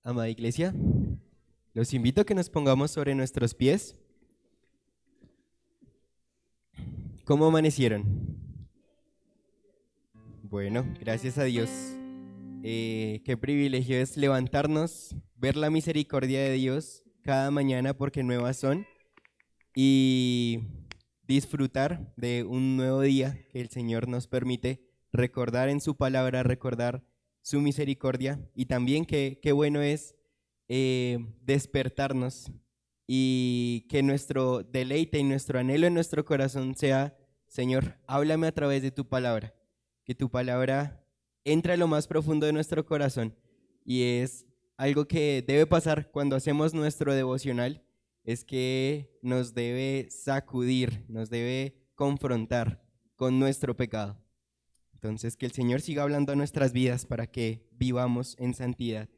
Amada iglesia, los invito a que nos pongamos sobre nuestros pies. ¿Cómo amanecieron? Bueno, gracias a Dios. Qué privilegio es levantarnos, ver la misericordia de Dios cada mañana porque nuevas son y disfrutar de un nuevo día que el Señor nos permite recordar en su palabra, recordar su misericordia y también qué bueno es despertarnos y que nuestro deleite y nuestro anhelo en nuestro corazón sea: Señor, háblame a través de tu palabra, que tu palabra entre a lo más profundo de nuestro corazón. Y es algo que debe pasar cuando hacemos nuestro devocional, es que nos debe sacudir, nos debe confrontar con nuestro pecado. Entonces, que el Señor siga hablando a nuestras vidas para que vivamos en santidad.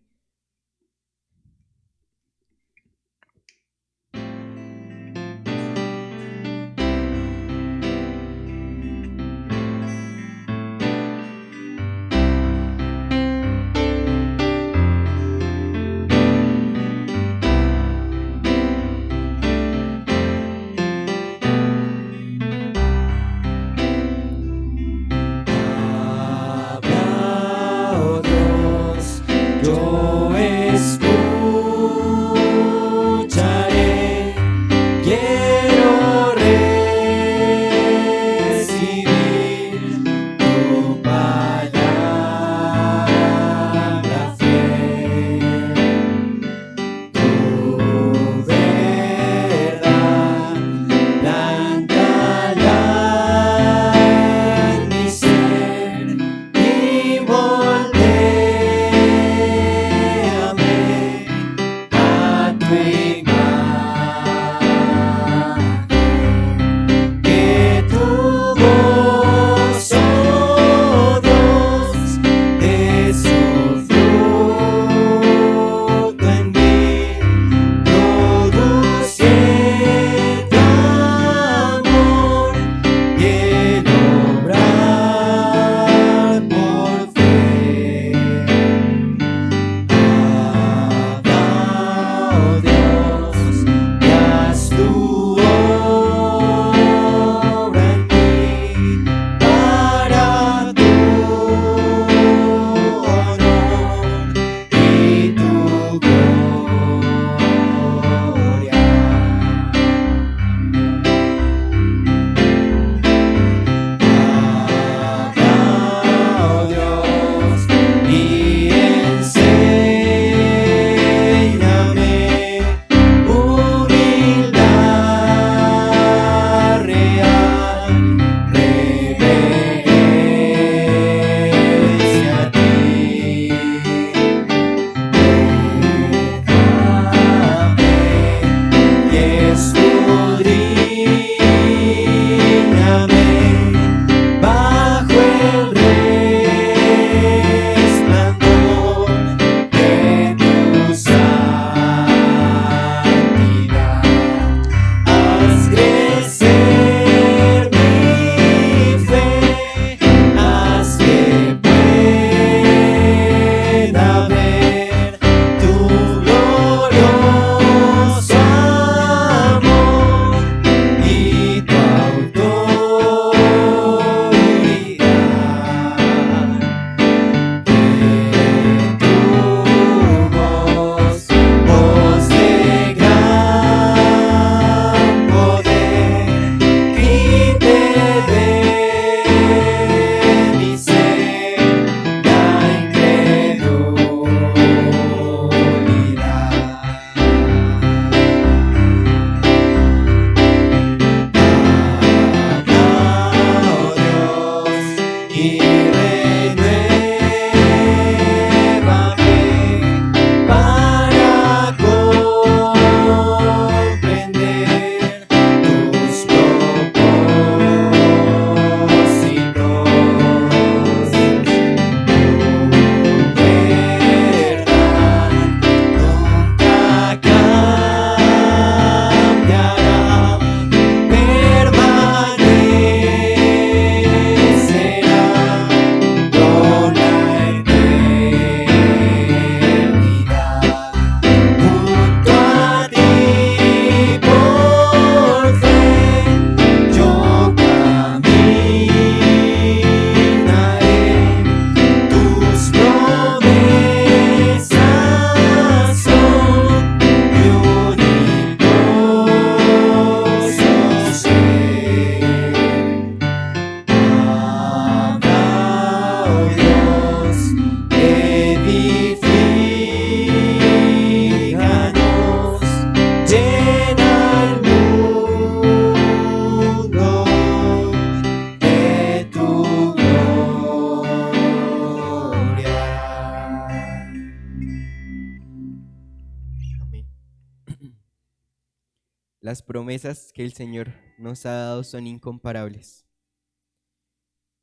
Las promesas que el Señor nos ha dado son incomparables.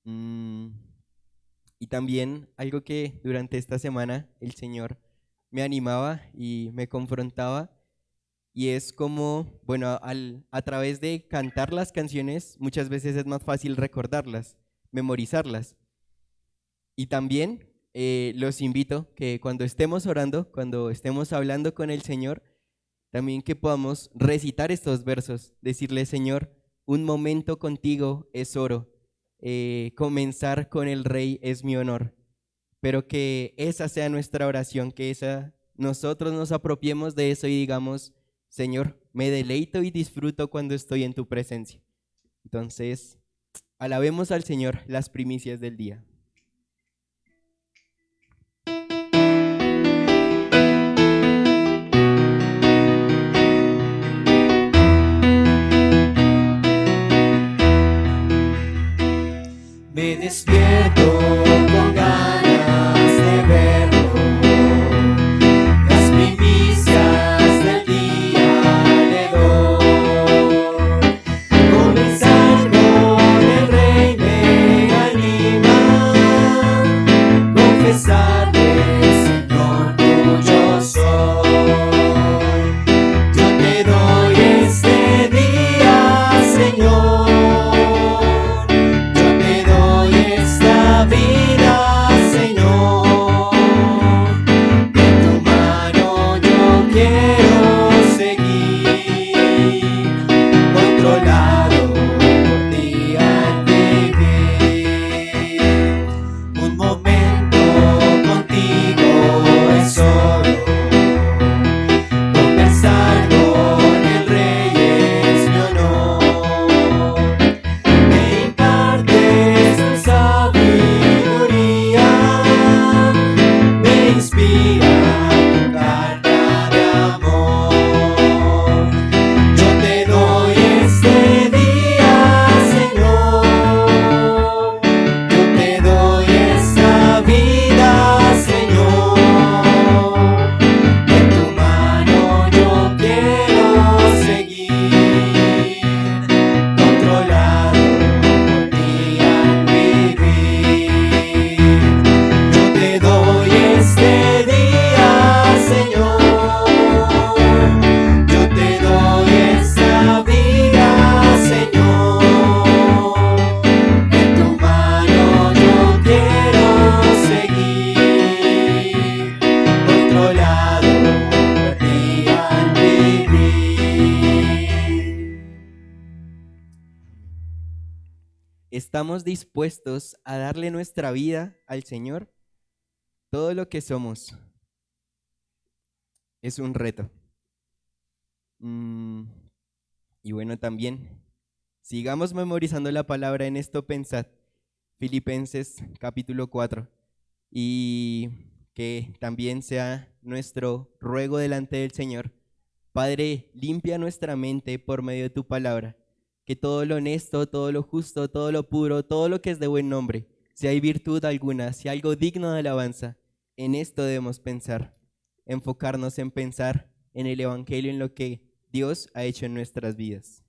Y también algo que durante esta semana el Señor me animaba y me confrontaba, y es como, bueno, a través de cantar las canciones muchas veces es más fácil recordarlas, memorizarlas. Y también los invito que cuando estemos orando, cuando estemos hablando con el Señor, también que podamos recitar estos versos, decirle: Señor, un momento contigo es oro, comenzar con el Rey es mi honor, pero que esa sea nuestra oración, que nosotros nos apropiemos de eso y digamos: Señor, me deleito y disfruto cuando estoy en tu presencia. Entonces, alabemos al Señor las primicias del día. Me despierto con ganas de verlo, las primicias del día le doy. Comenzar con el Rey me anima, confesarle: Señor, tuyo soy. Yo te doy este día, Señor. Vida, Señor, en tu mano yo quiero seguir, controlado por ti al vivir. Un momento contigo es oro, conversar con el Rey es mi honor. Me impartes tu sabiduría, inspira tu carta de amor. Yo te doy este día, Señor. Yo te doy esta vida, Señor. En tu mano yo quiero seguir, controlado por ti al vivir. Yo te doy este día, Señor. Yo te doy esta vida, Señor. En tu mano yo quiero seguir, controlado por ti al vivir. ¿Estamos dispuestos a darle nuestra vida al Señor? Todo lo que somos es un reto. Y bueno, también sigamos memorizando la palabra. En esto pensad, Filipenses capítulo 4, y que también sea nuestro ruego delante del Señor: Padre, limpia nuestra mente por medio de tu palabra, que todo lo honesto, todo lo justo, todo lo puro, todo lo que es de buen nombre, si hay virtud alguna, si algo digno de alabanza, en esto debemos pensar, enfocarnos en pensar en el Evangelio, en lo que Dios ha hecho en nuestras vidas.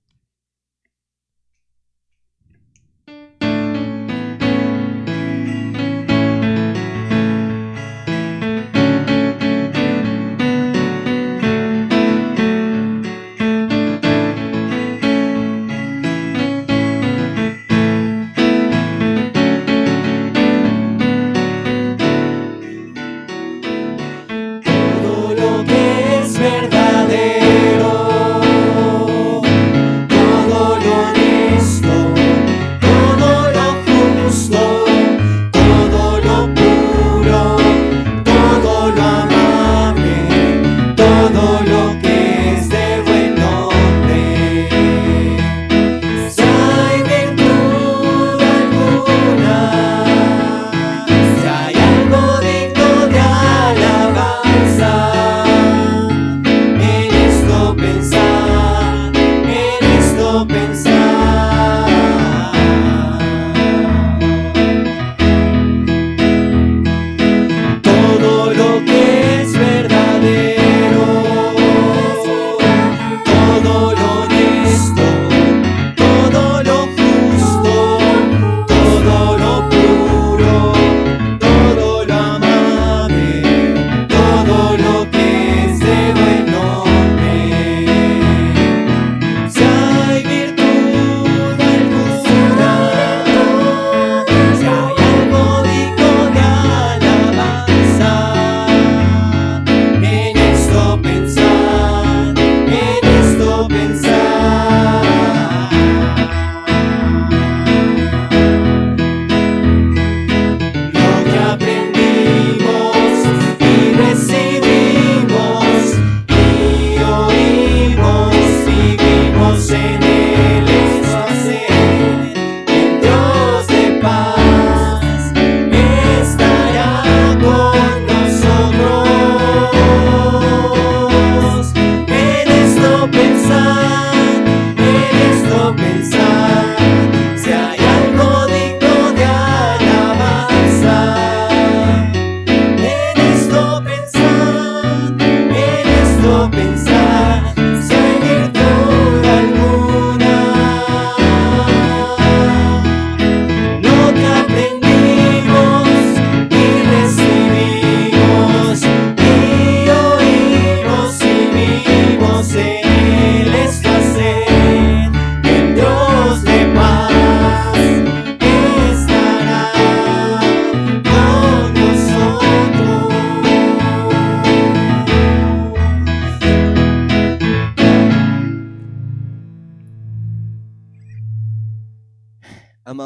Todo lo que es verdadero,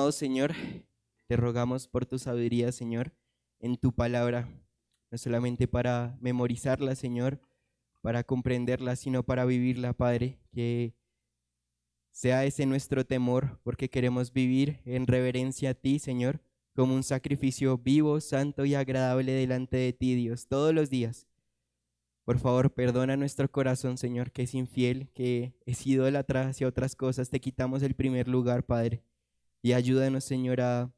Amado Señor, te rogamos por tu sabiduría, Señor, en tu palabra, no solamente para memorizarla, Señor, para comprenderla, sino para vivirla, Padre, que sea ese nuestro temor, porque queremos vivir en reverencia a ti, Señor, como un sacrificio vivo, santo y agradable delante de ti, Dios, todos los días. Por favor, perdona nuestro corazón, Señor, que es infiel, que es idólatra hacia otras cosas. Te quitamos el primer lugar, Padre. Y ayúdanos, Señor, a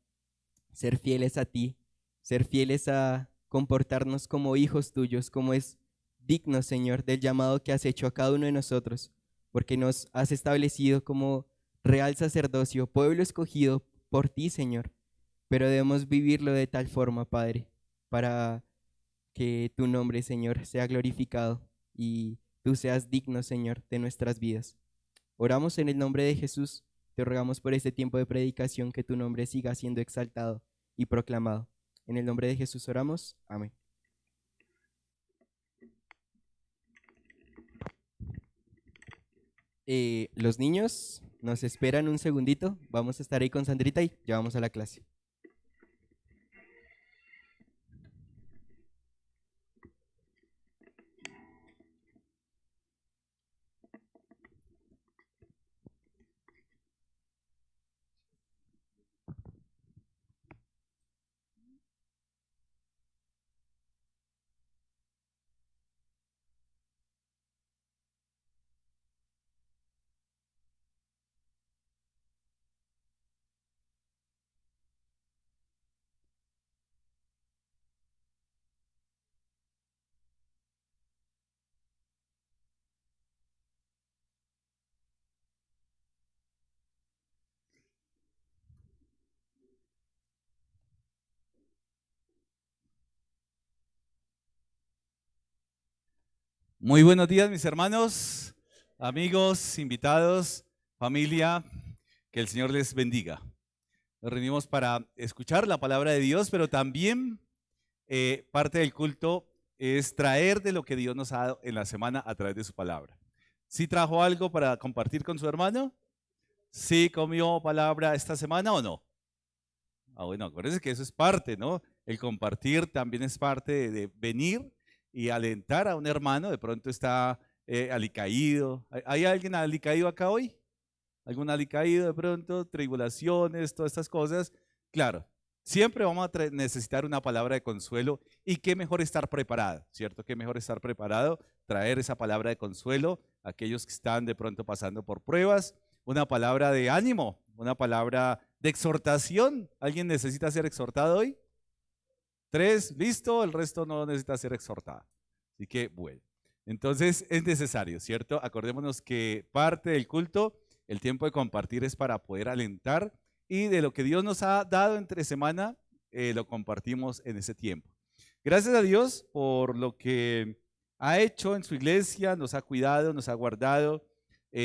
ser fieles a ti, ser fieles a comportarnos como hijos tuyos, como es digno, Señor, del llamado que has hecho a cada uno de nosotros, porque nos has establecido como real sacerdocio, pueblo escogido por ti, Señor. Pero debemos vivirlo de tal forma, Padre, para que tu nombre, Señor, sea glorificado y tú seas digno, Señor, de nuestras vidas. Oramos en el nombre de Jesús. Te rogamos por este tiempo de predicación que tu nombre siga siendo exaltado y proclamado. En el nombre de Jesús oramos. Amén. Los niños nos esperan un segundito. Vamos a estar ahí con Sandrita y ya vamos a la clase. Muy buenos días, mis hermanos, amigos, invitados, familia, que el Señor les bendiga. Nos reunimos para escuchar la palabra de Dios, pero también parte del culto es traer de lo que Dios nos ha dado en la semana a través de su palabra. ¿Sí trajo algo para compartir con su hermano? ¿Sí comió palabra esta semana o no? Bueno, acuérdense que eso es parte, ¿no? El compartir también es parte de venir y alentar a un hermano. De pronto está alicaído. ¿Hay alguien alicaído acá hoy? ¿Algún alicaído de pronto? Tribulaciones, todas estas cosas. Claro, siempre vamos a necesitar una palabra de consuelo y qué mejor estar preparado, ¿cierto? Qué mejor estar preparado, traer esa palabra de consuelo a aquellos que están de pronto pasando por pruebas, una palabra de ánimo, una palabra de exhortación. ¿Alguien necesita ser exhortado hoy? 3, listo, el resto no necesita ser exhortado. Así que bueno, entonces es necesario, ¿cierto? Acordémonos que parte del culto, el tiempo de compartir es para poder alentar y de lo que Dios nos ha dado entre semana, lo compartimos en ese tiempo. Gracias a Dios por lo que ha hecho en su iglesia, nos ha cuidado, nos ha guardado,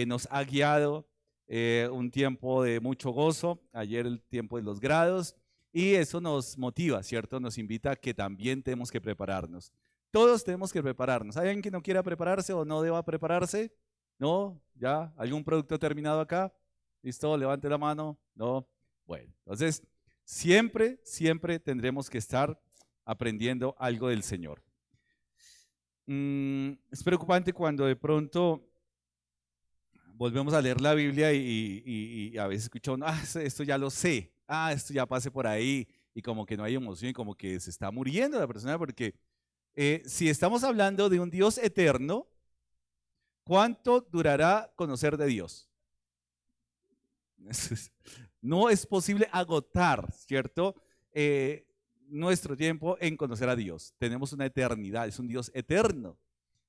nos ha guiado, un tiempo de mucho gozo, ayer el tiempo de los grados, y eso nos motiva, ¿cierto? Nos invita a que también tenemos que prepararnos. Todos tenemos que prepararnos. ¿Hay alguien que no quiera prepararse o no deba prepararse? ¿No? ¿Ya? ¿Algún producto terminado acá? ¿Listo? Levante la mano. ¿No? Bueno, entonces siempre, siempre tendremos que estar aprendiendo algo del Señor. Es preocupante cuando de pronto volvemos a leer la Biblia y a veces escuchamos, esto ya lo sé, esto ya pasé por ahí, y como que no hay emoción y como que se está muriendo la persona, porque si estamos hablando de un Dios eterno, ¿cuánto durará conocer de Dios? No es posible agotar, ¿cierto? Nuestro tiempo en conocer a Dios. Tenemos una eternidad, es un Dios eterno.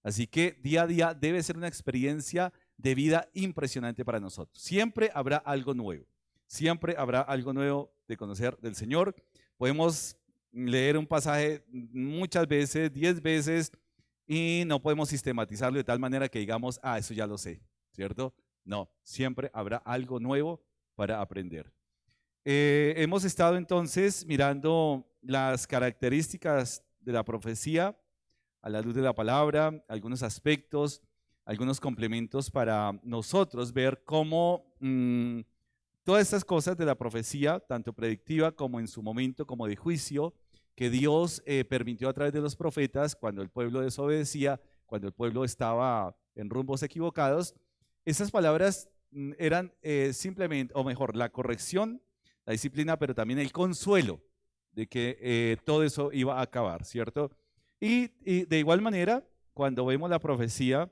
Así que día a día debe ser una experiencia de vida impresionante para nosotros. Siempre habrá algo nuevo. Siempre habrá algo nuevo de conocer del Señor. Podemos leer un pasaje muchas veces, 10 veces, y no podemos sistematizarlo de tal manera que digamos, eso ya lo sé, ¿cierto? No, siempre habrá algo nuevo para aprender. Hemos estado entonces mirando las características de la profecía a la luz de la palabra, algunos aspectos, algunos complementos para nosotros ver cómo todas estas cosas de la profecía, tanto predictiva como en su momento como de juicio, que Dios permitió a través de los profetas cuando el pueblo desobedecía, cuando el pueblo estaba en rumbos equivocados, esas palabras eran simplemente, o mejor, la corrección, la disciplina, pero también el consuelo de que todo eso iba a acabar, ¿cierto? Y de igual manera, cuando vemos la profecía,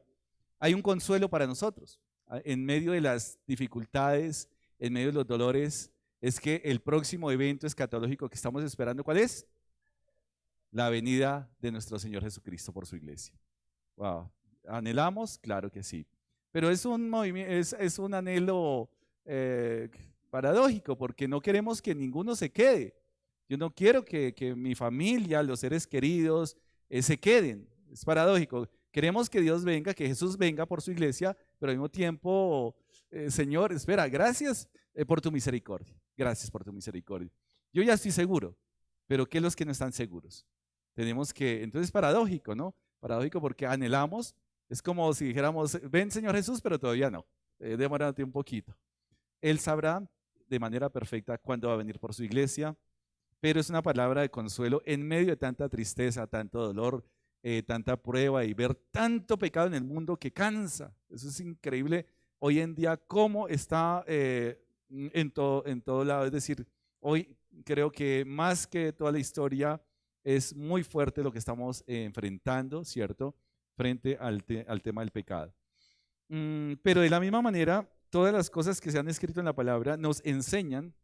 hay un consuelo para nosotros. En medio de las dificultades, en medio de los dolores, es que el próximo evento escatológico que estamos esperando, ¿cuál es? La venida de nuestro Señor Jesucristo por su iglesia. Wow. ¿Anhelamos? Claro que sí. Pero es un anhelo paradójico, porque no queremos que ninguno se quede. Yo no quiero que mi familia, los seres queridos, se queden. Es paradójico. Queremos que Dios venga, que Jesús venga por su iglesia, pero al mismo tiempo, Señor, espera, gracias por tu misericordia. Gracias por tu misericordia. Yo ya estoy seguro, pero ¿qué los que no están seguros? Tenemos que, entonces es paradójico, ¿no? Paradójico porque anhelamos, es como si dijéramos, ven Señor Jesús, pero todavía no, demórate un poquito. Él sabrá de manera perfecta cuándo va a venir por su iglesia, pero es una palabra de consuelo en medio de tanta tristeza, tanto dolor, tanta prueba y ver tanto pecado en el mundo que cansa. Eso es increíble hoy en día cómo está en todo lado. Es decir, hoy creo que más que toda la historia es muy fuerte lo que estamos enfrentando, ¿cierto? Frente al tema del pecado. Pero de la misma manera, todas las cosas que se han escrito en la palabra nos enseñan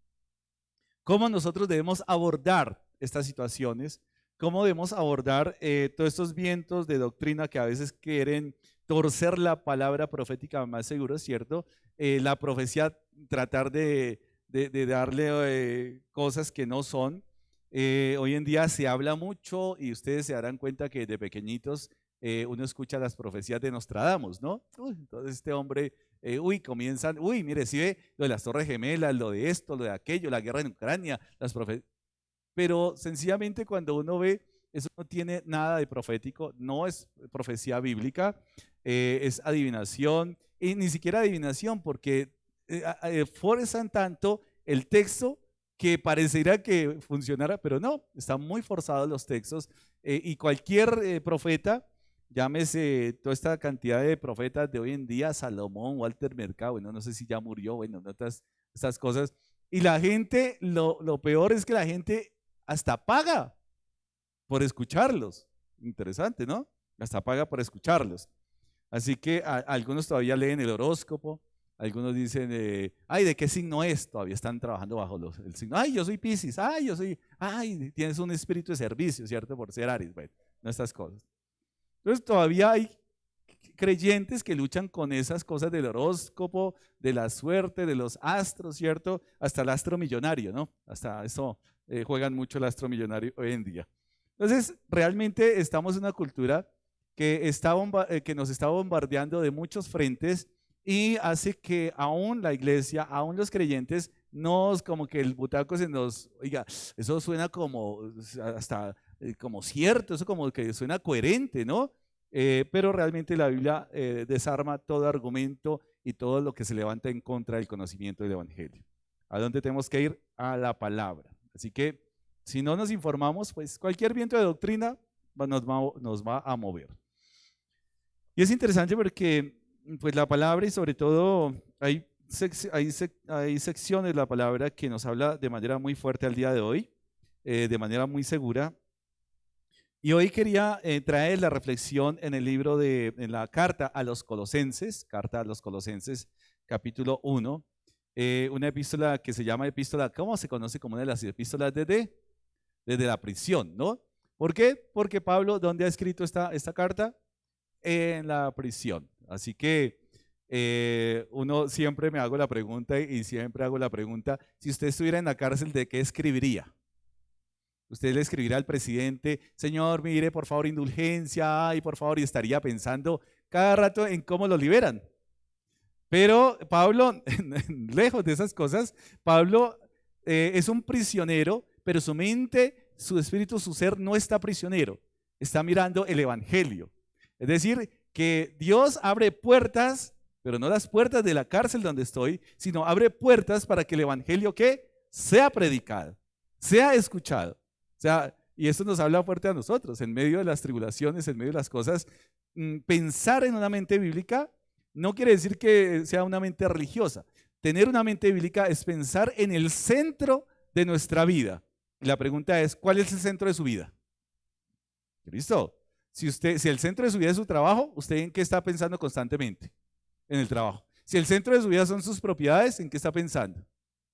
cómo nosotros debemos abordar estas situaciones, cómo debemos abordar todos estos vientos de doctrina que a veces quieren torcer la palabra profética más seguro, ¿cierto? La profecía, tratar de darle cosas que no son. Hoy en día se habla mucho y ustedes se darán cuenta que de pequeñitos uno escucha las profecías de Nostradamus, ¿no? Entonces este hombre, comienzan, mire, si ve lo de las Torres Gemelas, lo de esto, lo de aquello, la guerra en Ucrania, las profecías. Pero sencillamente cuando uno ve, eso no tiene nada de profético, no es profecía bíblica, es adivinación, y ni siquiera adivinación, porque forzan tanto el texto que pareciera que funcionara, pero no, están muy forzados los textos, y cualquier profeta, llámese toda esta cantidad de profetas de hoy en día, Salomón, Walter Mercado, bueno, no sé si ya murió, bueno, estas cosas, y la gente, lo peor es que la gente hasta paga por escucharlos. Interesante, ¿no? Hasta paga por escucharlos. Así que algunos todavía leen el horóscopo, algunos dicen, ¿de qué signo es? Todavía están trabajando bajo el signo. Yo soy Piscis, tienes un espíritu de servicio, ¿cierto? Por ser Aries, bueno, no estas cosas. Entonces todavía hay creyentes que luchan con esas cosas del horóscopo, de la suerte, de los astros, ¿cierto? Hasta el astro millonario, ¿no? Hasta eso juegan mucho el astro millonario hoy en día. Entonces, realmente estamos en una cultura que nos está bombardeando de muchos frentes y hace que aún la iglesia, aún los creyentes, como que el butaco se nos, oiga, eso suena como hasta como cierto, eso como que suena coherente, ¿no? Pero realmente la Biblia desarma todo argumento y todo lo que se levanta en contra del conocimiento del Evangelio. ¿A dónde tenemos que ir? A la palabra. Así que si no nos informamos, pues cualquier viento de doctrina nos va a mover. Y es interesante porque pues la palabra, y sobre todo hay secciones de la palabra que nos habla de manera muy fuerte al día de hoy, de manera muy segura. Y hoy quería traer la reflexión en el libro en la carta a los Colosenses, capítulo 1, una epístola que se llama ¿cómo se conoce como una de las epístolas desde la prisión, ¿no? ¿Por qué? Porque Pablo, ¿dónde ha escrito esta carta? En la prisión. Así que uno siempre me hago la pregunta y siempre hago la pregunta, si usted estuviera en la cárcel, ¿de qué escribiría? Usted le escribirá al presidente, Señor, mire, por favor, indulgencia, por favor, y estaría pensando cada rato en cómo lo liberan. Pero Pablo, lejos de esas cosas, Pablo es un prisionero, pero su mente, su espíritu, su ser no está prisionero, está mirando el Evangelio. Es decir, que Dios abre puertas pero no las puertas de la cárcel donde estoy, sino abre puertas para que el evangelio ¿qué? Sea predicado, sea escuchado. O sea, y esto nos habla fuerte a nosotros, en medio de las tribulaciones, en medio de las cosas. Pensar en una mente bíblica no quiere decir que sea una mente religiosa. Tener una mente bíblica es pensar en el centro de nuestra vida. Y la pregunta es, ¿cuál es el centro de su vida? ¿Listo? Si el centro de su vida es su trabajo, ¿usted en qué está pensando constantemente? En el trabajo. Si el centro de su vida son sus propiedades, ¿en qué está pensando?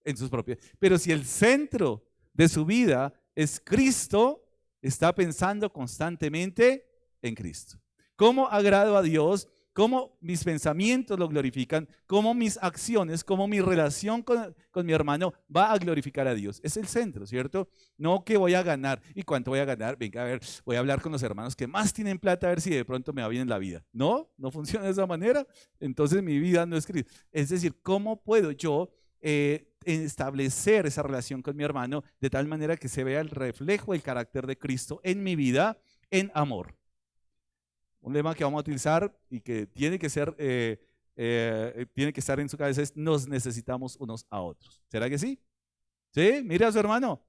En sus propiedades. Pero si el centro de su vida es Cristo, está pensando constantemente en Cristo. ¿Cómo agrado a Dios? ¿Cómo mis pensamientos lo glorifican? ¿Cómo mis acciones, cómo mi relación con mi hermano va a glorificar a Dios? Es el centro, ¿cierto? No que voy a ganar. ¿Y cuánto voy a ganar? Venga, a ver, voy a hablar con los hermanos que más tienen plata a ver si de pronto me va bien en la vida. No, no funciona de esa manera. Entonces mi vida no es Cristo. Es decir, ¿cómo puedo yo establecer esa relación con mi hermano de tal manera que se vea el reflejo del carácter de Cristo en mi vida en amor? Un lema que vamos a utilizar y que tiene que ser, tiene que estar en su cabeza es: nos necesitamos unos a otros. ¿Será que sí? ¿Sí? Mire a su hermano.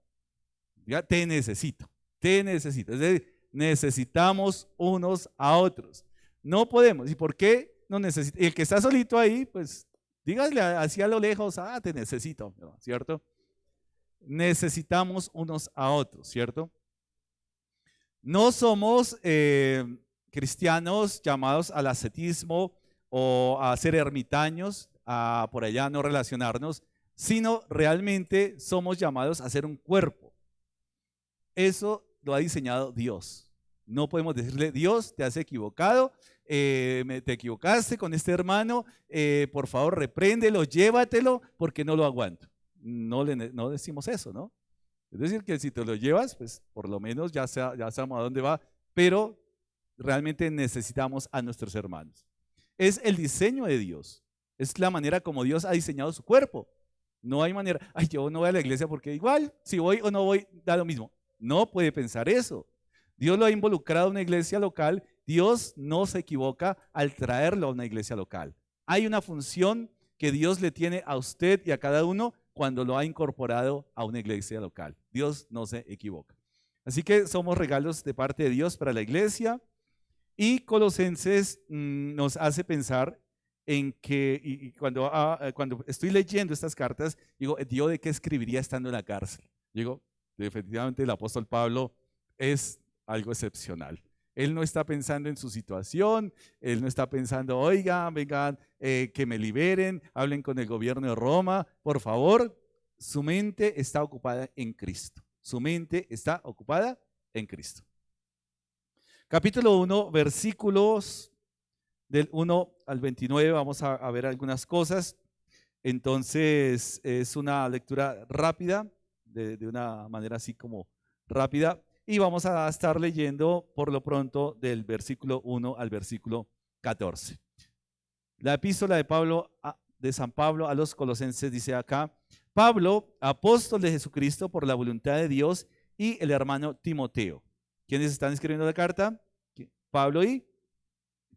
Diga, te necesito, te necesito. Es decir, necesitamos unos a otros. No podemos. ¿Y por qué no necesitamos? El que está solito ahí, pues dígale así a lo lejos: ah, te necesito, ¿cierto? Necesitamos unos a otros, ¿cierto? No somos cristianos llamados al ascetismo o a ser ermitaños, a por allá no relacionarnos, sino realmente somos llamados a ser un cuerpo. Eso lo ha diseñado Dios. No podemos decirle: Dios, te has equivocado, te equivocaste con este hermano, por favor repréndelo, llévatelo porque no lo aguanto. No decimos eso, ¿no? Es decir, que si te lo llevas, pues por lo menos ya sabemos a dónde va, pero realmente necesitamos a nuestros hermanos. Es el diseño de Dios, es la manera como Dios ha diseñado su cuerpo. No hay manera: ay, yo no voy a la iglesia porque igual si voy o no voy da lo mismo. No puede pensar eso. Dios lo ha involucrado a una iglesia local. Dios no se equivoca al traerlo a una iglesia local. Hay una función que Dios le tiene a usted y a cada uno cuando lo ha incorporado a una iglesia local. Dios no se equivoca. Así que somos regalos de parte de Dios para la iglesia. Y Colosenses nos hace pensar en que, y cuando estoy leyendo estas cartas, digo: ¿Dios de qué escribiría estando en la cárcel? Digo, efectivamente el apóstol Pablo es algo excepcional. Él no está pensando en su situación, él no está pensando: oigan, vengan, que me liberen, hablen con el gobierno de Roma, por favor. Su mente está ocupada en Cristo. Su mente está ocupada en Cristo. Capítulo 1, versículos del 1 al 29, vamos a ver algunas cosas. Entonces es una lectura rápida, de una manera así como rápida, y vamos a estar leyendo por lo pronto del versículo 1 al versículo 14. La epístola de San Pablo a los Colosenses dice acá: Pablo, apóstol de Jesucristo por la voluntad de Dios, y el hermano Timoteo. ¿Quiénes están escribiendo la carta? Pablo y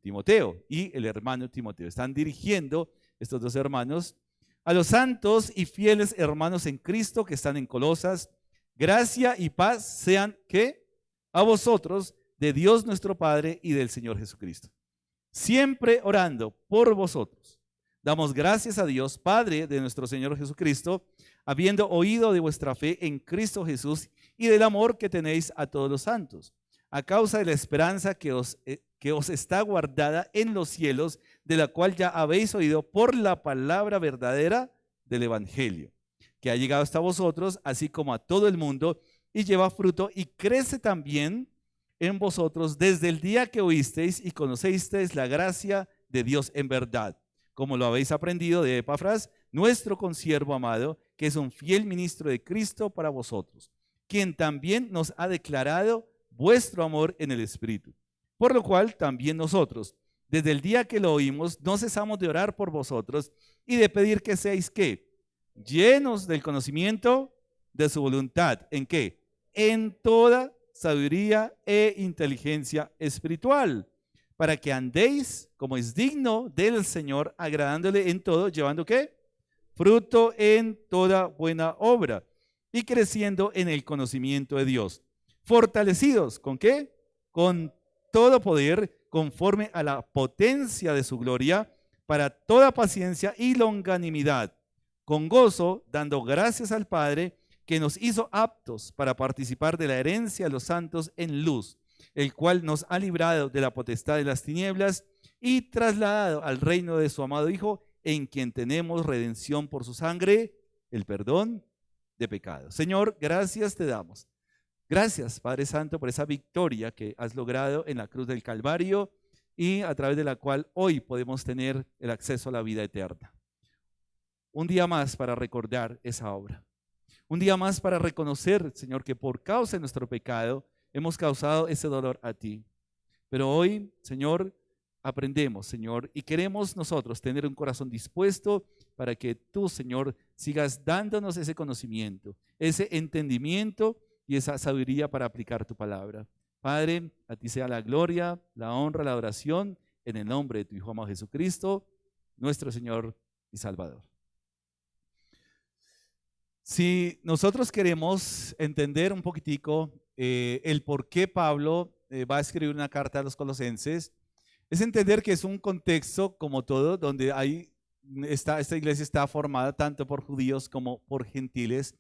Timoteo, y el hermano Timoteo. Están dirigiendo estos dos hermanos a los santos y fieles hermanos en Cristo que están en Colosas. Gracia y paz sean ¿qué? A vosotros, de Dios nuestro Padre y del Señor Jesucristo. Siempre orando por vosotros. Damos gracias a Dios, Padre de nuestro Señor Jesucristo, habiendo oído de vuestra fe en Cristo Jesús y del amor que tenéis a todos los santos, a causa de la esperanza que os está guardada en los cielos, de la cual ya habéis oído por la palabra verdadera del Evangelio, que ha llegado hasta vosotros, así como a todo el mundo, y lleva fruto y crece también en vosotros desde el día que oísteis y conocisteis la gracia de Dios en verdad, como lo habéis aprendido de Epafras, nuestro consiervo amado, que es un fiel ministro de Cristo para vosotros, quien también nos ha declarado vuestro amor en el Espíritu. Por lo cual también nosotros, desde el día que lo oímos, no cesamos de orar por vosotros y de pedir que seáis ¿qué? Llenos del conocimiento de su voluntad. ¿En qué? En toda sabiduría e inteligencia espiritual, para que andéis como es digno del Señor, agradándole en todo, llevando ¿qué? Fruto en toda buena obra y creciendo en el conocimiento de Dios. Fortalecidos, ¿con qué? Con todo poder, conforme a la potencia de su gloria, para toda paciencia y longanimidad, con gozo, dando gracias al Padre, que nos hizo aptos para participar de la herencia de los santos en luz, el cual nos ha librado de la potestad de las tinieblas y trasladado al reino de su amado Hijo, en quien tenemos redención por su sangre, el perdón de pecados. Señor, gracias te damos. Gracias, Padre Santo, por esa victoria que has logrado en la cruz del Calvario y a través de la cual hoy podemos tener el acceso a la vida eterna. Un día más para recordar esa obra. Un día más para reconocer, Señor, que por causa de nuestro pecado hemos causado ese dolor a ti. Pero hoy, Señor, aprendemos, Señor, y queremos nosotros tener un corazón dispuesto para que tú, Señor, sigas dándonos ese conocimiento, ese entendimiento y esa sabiduría para aplicar tu palabra. Padre, a ti sea la gloria, la honra, la adoración, en el nombre de tu Hijo amado Jesucristo, nuestro Señor y Salvador. Si nosotros queremos entender un poquitico el por qué Pablo va a escribir una carta a los colosenses, es entender que es un contexto como todo, donde esta iglesia está formada tanto por judíos como por gentiles,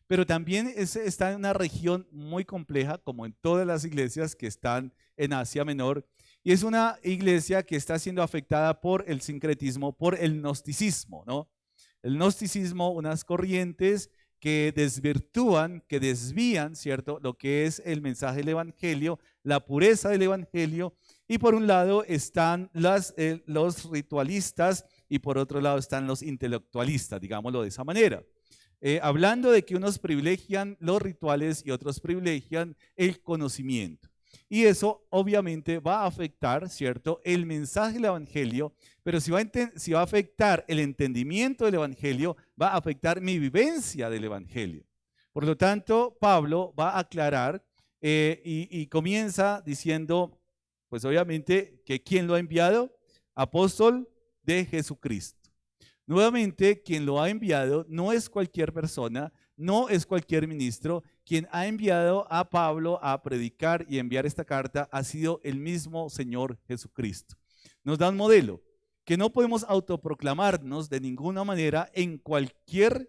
pero también está en una región muy compleja, como en todas las iglesias que están en Asia Menor, y es una iglesia que está siendo afectada por el sincretismo, por el gnosticismo, ¿no? El gnosticismo, unas corrientes que desvirtúan, que desvían, ¿cierto?, lo que es el mensaje del evangelio, la pureza del evangelio, y por un lado están los ritualistas y por otro lado están los intelectualistas, digámoslo de esa manera. Hablando de que unos privilegian los rituales y otros privilegian el conocimiento. Y eso obviamente va a afectar, ¿cierto?, el mensaje del evangelio, pero si va a afectar el entendimiento del evangelio, va a afectar mi vivencia del evangelio. Por lo tanto, Pablo va a aclarar y comienza diciendo, pues obviamente, que ¿quién lo ha enviado? Apóstol de Jesucristo. Nuevamente, quien lo ha enviado no es cualquier persona, no es cualquier ministro. Quien ha enviado a Pablo a predicar y enviar esta carta ha sido el mismo Señor Jesucristo. Nos da un modelo que no podemos autoproclamarnos de ninguna manera en cualquier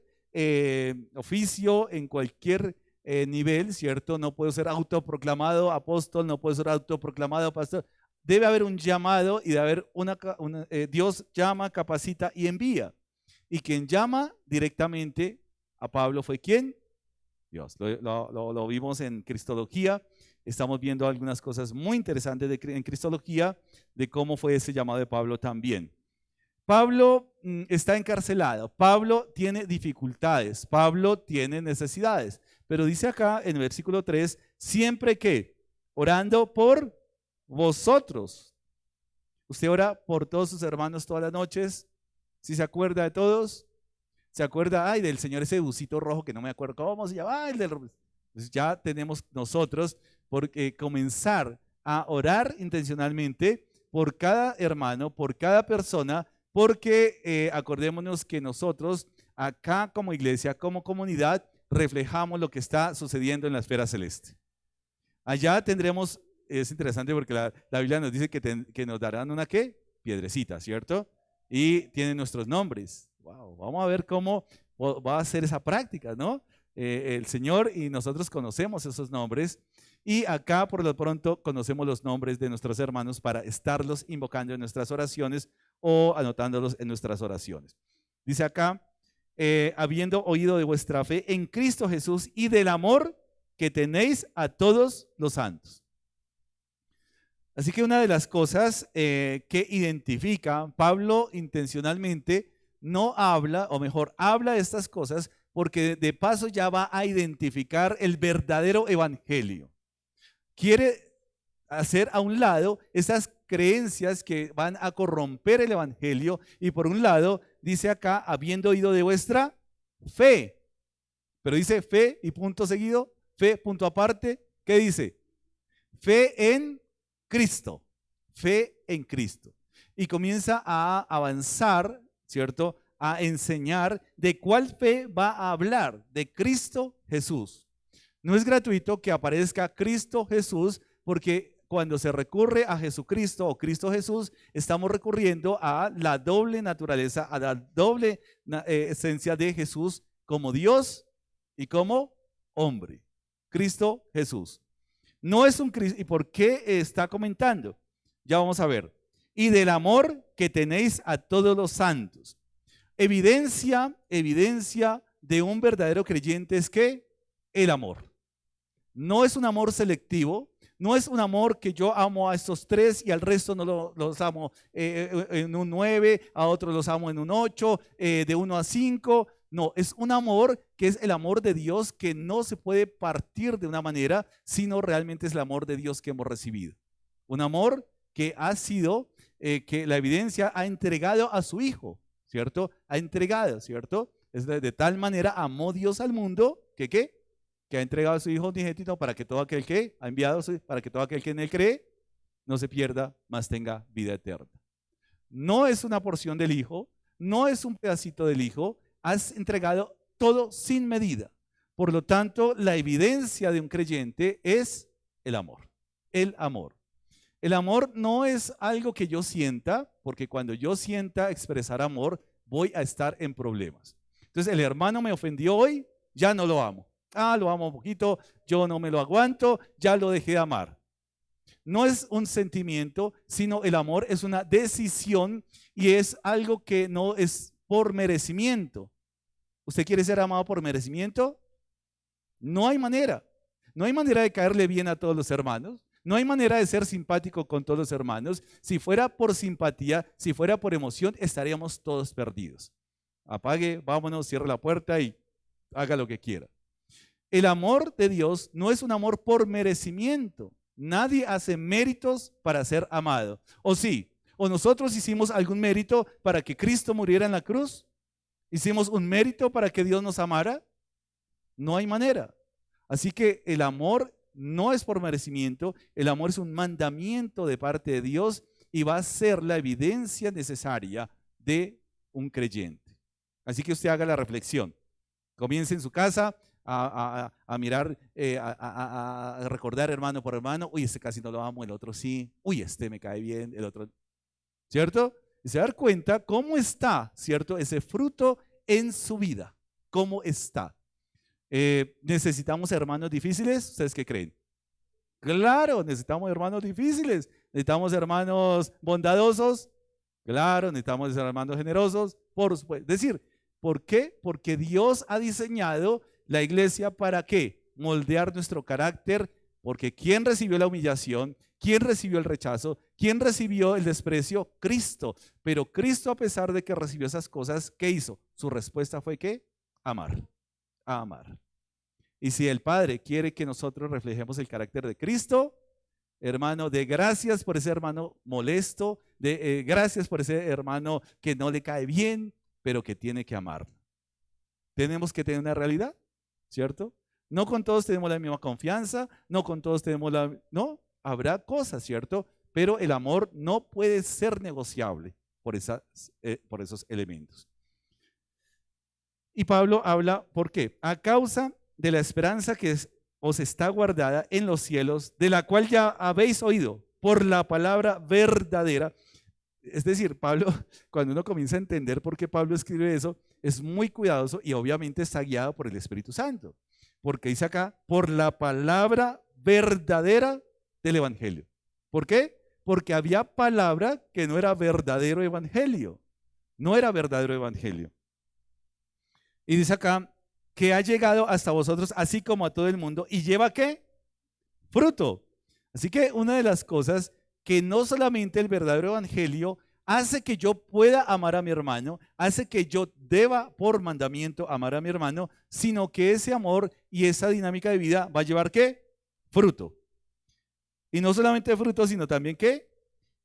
oficio, en cualquier nivel, ¿cierto? No puedo ser autoproclamado apóstol, no puedo ser autoproclamado pastor. Debe haber un llamado y debe haber Dios llama, capacita y envía. Y quien llama directamente a Pablo fue ¿quién? Dios. Lo vimos en Cristología. Estamos viendo algunas cosas muy interesantes en Cristología de cómo fue ese llamado de Pablo también. Pablo está encarcelado. Pablo tiene dificultades. Pablo tiene necesidades. Pero dice acá en el versículo 3, siempre que orando por vosotros. Usted ora por todos sus hermanos todas las noches. ¿Sí se acuerda de todos? ¿Se acuerda del señor ese busito rojo que no me acuerdo cómo se llama? Pues ya tenemos nosotros porque comenzar a orar intencionalmente por cada hermano, por cada persona, porque acordémonos que nosotros acá como iglesia, como comunidad, reflejamos lo que está sucediendo en la esfera celeste. Allá tendremos, es interesante porque la Biblia nos dice que nos darán una ¿qué? Piedrecita, ¿cierto? Y tienen nuestros nombres. Wow, vamos a ver cómo va a ser esa práctica, ¿no? El Señor y nosotros conocemos esos nombres y acá por lo pronto conocemos los nombres de nuestros hermanos para estarlos invocando en nuestras oraciones o anotándolos en nuestras oraciones. Dice acá, habiendo oído de vuestra fe en Cristo Jesús y del amor que tenéis a todos los santos. Así que una de las cosas que identifica Pablo intencionalmente no habla, o mejor, habla de estas cosas porque de paso ya va a identificar el verdadero evangelio. Quiere hacer a un lado esas creencias que van a corromper el evangelio y por un lado dice acá, habiendo oído de vuestra fe, pero dice fe y punto seguido, fe punto aparte, ¿qué dice? Fe en Cristo, fe en Cristo. Y comienza a avanzar, ¿cierto? A enseñar de cuál fe va a hablar, de Cristo Jesús. No es gratuito que aparezca Cristo Jesús, porque cuando se recurre a Jesucristo o Cristo Jesús, estamos recurriendo a la doble naturaleza, a la doble esencia de Jesús como Dios y como hombre. Cristo Jesús. No es un Cristo. ¿Y por qué está comentando? Ya vamos a ver. Y del amor que tenéis a todos los santos. Evidencia de un verdadero creyente es que el amor. No es un amor selectivo, no es un amor que yo amo a estos 3 y al resto no los amo en un 9, a otros los amo en un 8, de 1 a 5. No, es un amor que es el amor de Dios, que no se puede partir de una manera, sino realmente es el amor de Dios que hemos recibido. Un amor que ha sido, que la evidencia ha entregado a su Hijo, ¿cierto? Ha entregado, ¿cierto? Es de tal manera amó Dios al mundo que ¿qué? Que ha entregado a su Hijo unigénito para que todo aquel que ha enviado, para que todo aquel que en él cree no se pierda, mas tenga vida eterna. No es una porción del Hijo, no es un pedacito del Hijo, has entregado todo sin medida. Por lo tanto, la evidencia de un creyente es el amor. El amor. El amor no es algo que yo sienta, porque cuando yo sienta expresar amor, voy a estar en problemas. Entonces, el hermano me ofendió hoy, ya no lo amo. Lo amo un poquito, yo no me lo aguanto, ya lo dejé de amar. No es un sentimiento, sino el amor es una decisión y es algo que no es por merecimiento. ¿Usted quiere ser amado por merecimiento? No hay manera. No hay manera de caerle bien a todos los hermanos. No hay manera de ser simpático con todos los hermanos. Si fuera por simpatía, si fuera por emoción, estaríamos todos perdidos. Apague, vámonos, cierre la puerta y haga lo que quiera. El amor de Dios no es un amor por merecimiento. Nadie hace méritos para ser amado. ¿O sí? ¿O nosotros hicimos algún mérito para que Cristo muriera en la cruz? ¿Hicimos un mérito para que Dios nos amara? No hay manera. Así que el amor no es por merecimiento, el amor es un mandamiento de parte de Dios y va a ser la evidencia necesaria de un creyente. Así que usted haga la reflexión. Comience en su casa a mirar, a recordar hermano por hermano. Uy, este casi no lo amo, el otro sí. Uy, este me cae bien, el otro, ¿cierto? Y se va a dar cuenta cómo está, ¿cierto? Ese fruto en su vida, cómo está. ¿Necesitamos hermanos difíciles? ¿Ustedes qué creen? Claro, necesitamos hermanos difíciles. ¿Necesitamos hermanos bondadosos? Claro, necesitamos hermanos generosos. Por supuesto. Es decir, ¿por qué? Porque Dios ha diseñado la iglesia para ¿qué? Moldear nuestro carácter, porque ¿quién recibió la humillación? ¿Quién recibió el rechazo? ¿Quién recibió el desprecio? Cristo. Pero Cristo, a pesar de que recibió esas cosas, ¿qué hizo? Su respuesta fue ¿qué? Amar. Amar. Y si el Padre quiere que nosotros reflejemos el carácter de Cristo, hermano, de gracias por ese hermano molesto, gracias por ese hermano que no le cae bien, pero que tiene que amarlo. Tenemos que tener una realidad, ¿cierto? No con todos tenemos la misma confianza, no con todos tenemos no, habrá cosas, ¿cierto? Pero el amor no puede ser negociable por esos elementos. Y Pablo habla, ¿por qué? A causa de la esperanza que os está guardada en los cielos, de la cual ya habéis oído por la palabra verdadera. Es decir, Pablo, cuando uno comienza a entender por qué Pablo escribe eso, es muy cuidadoso y obviamente está guiado por el Espíritu Santo. Porque dice acá, por la palabra verdadera del Evangelio. ¿Por qué? Porque había palabra que no era verdadero evangelio. No era verdadero evangelio. Y dice acá, que ha llegado hasta vosotros, así como a todo el mundo, y lleva ¿qué? Fruto. Así que una de las cosas que no solamente el verdadero evangelio hace que yo pueda amar a mi hermano, hace que yo deba por mandamiento amar a mi hermano, sino que ese amor y esa dinámica de vida va a llevar ¿qué? Fruto. Y no solamente fruto, sino también ¿qué?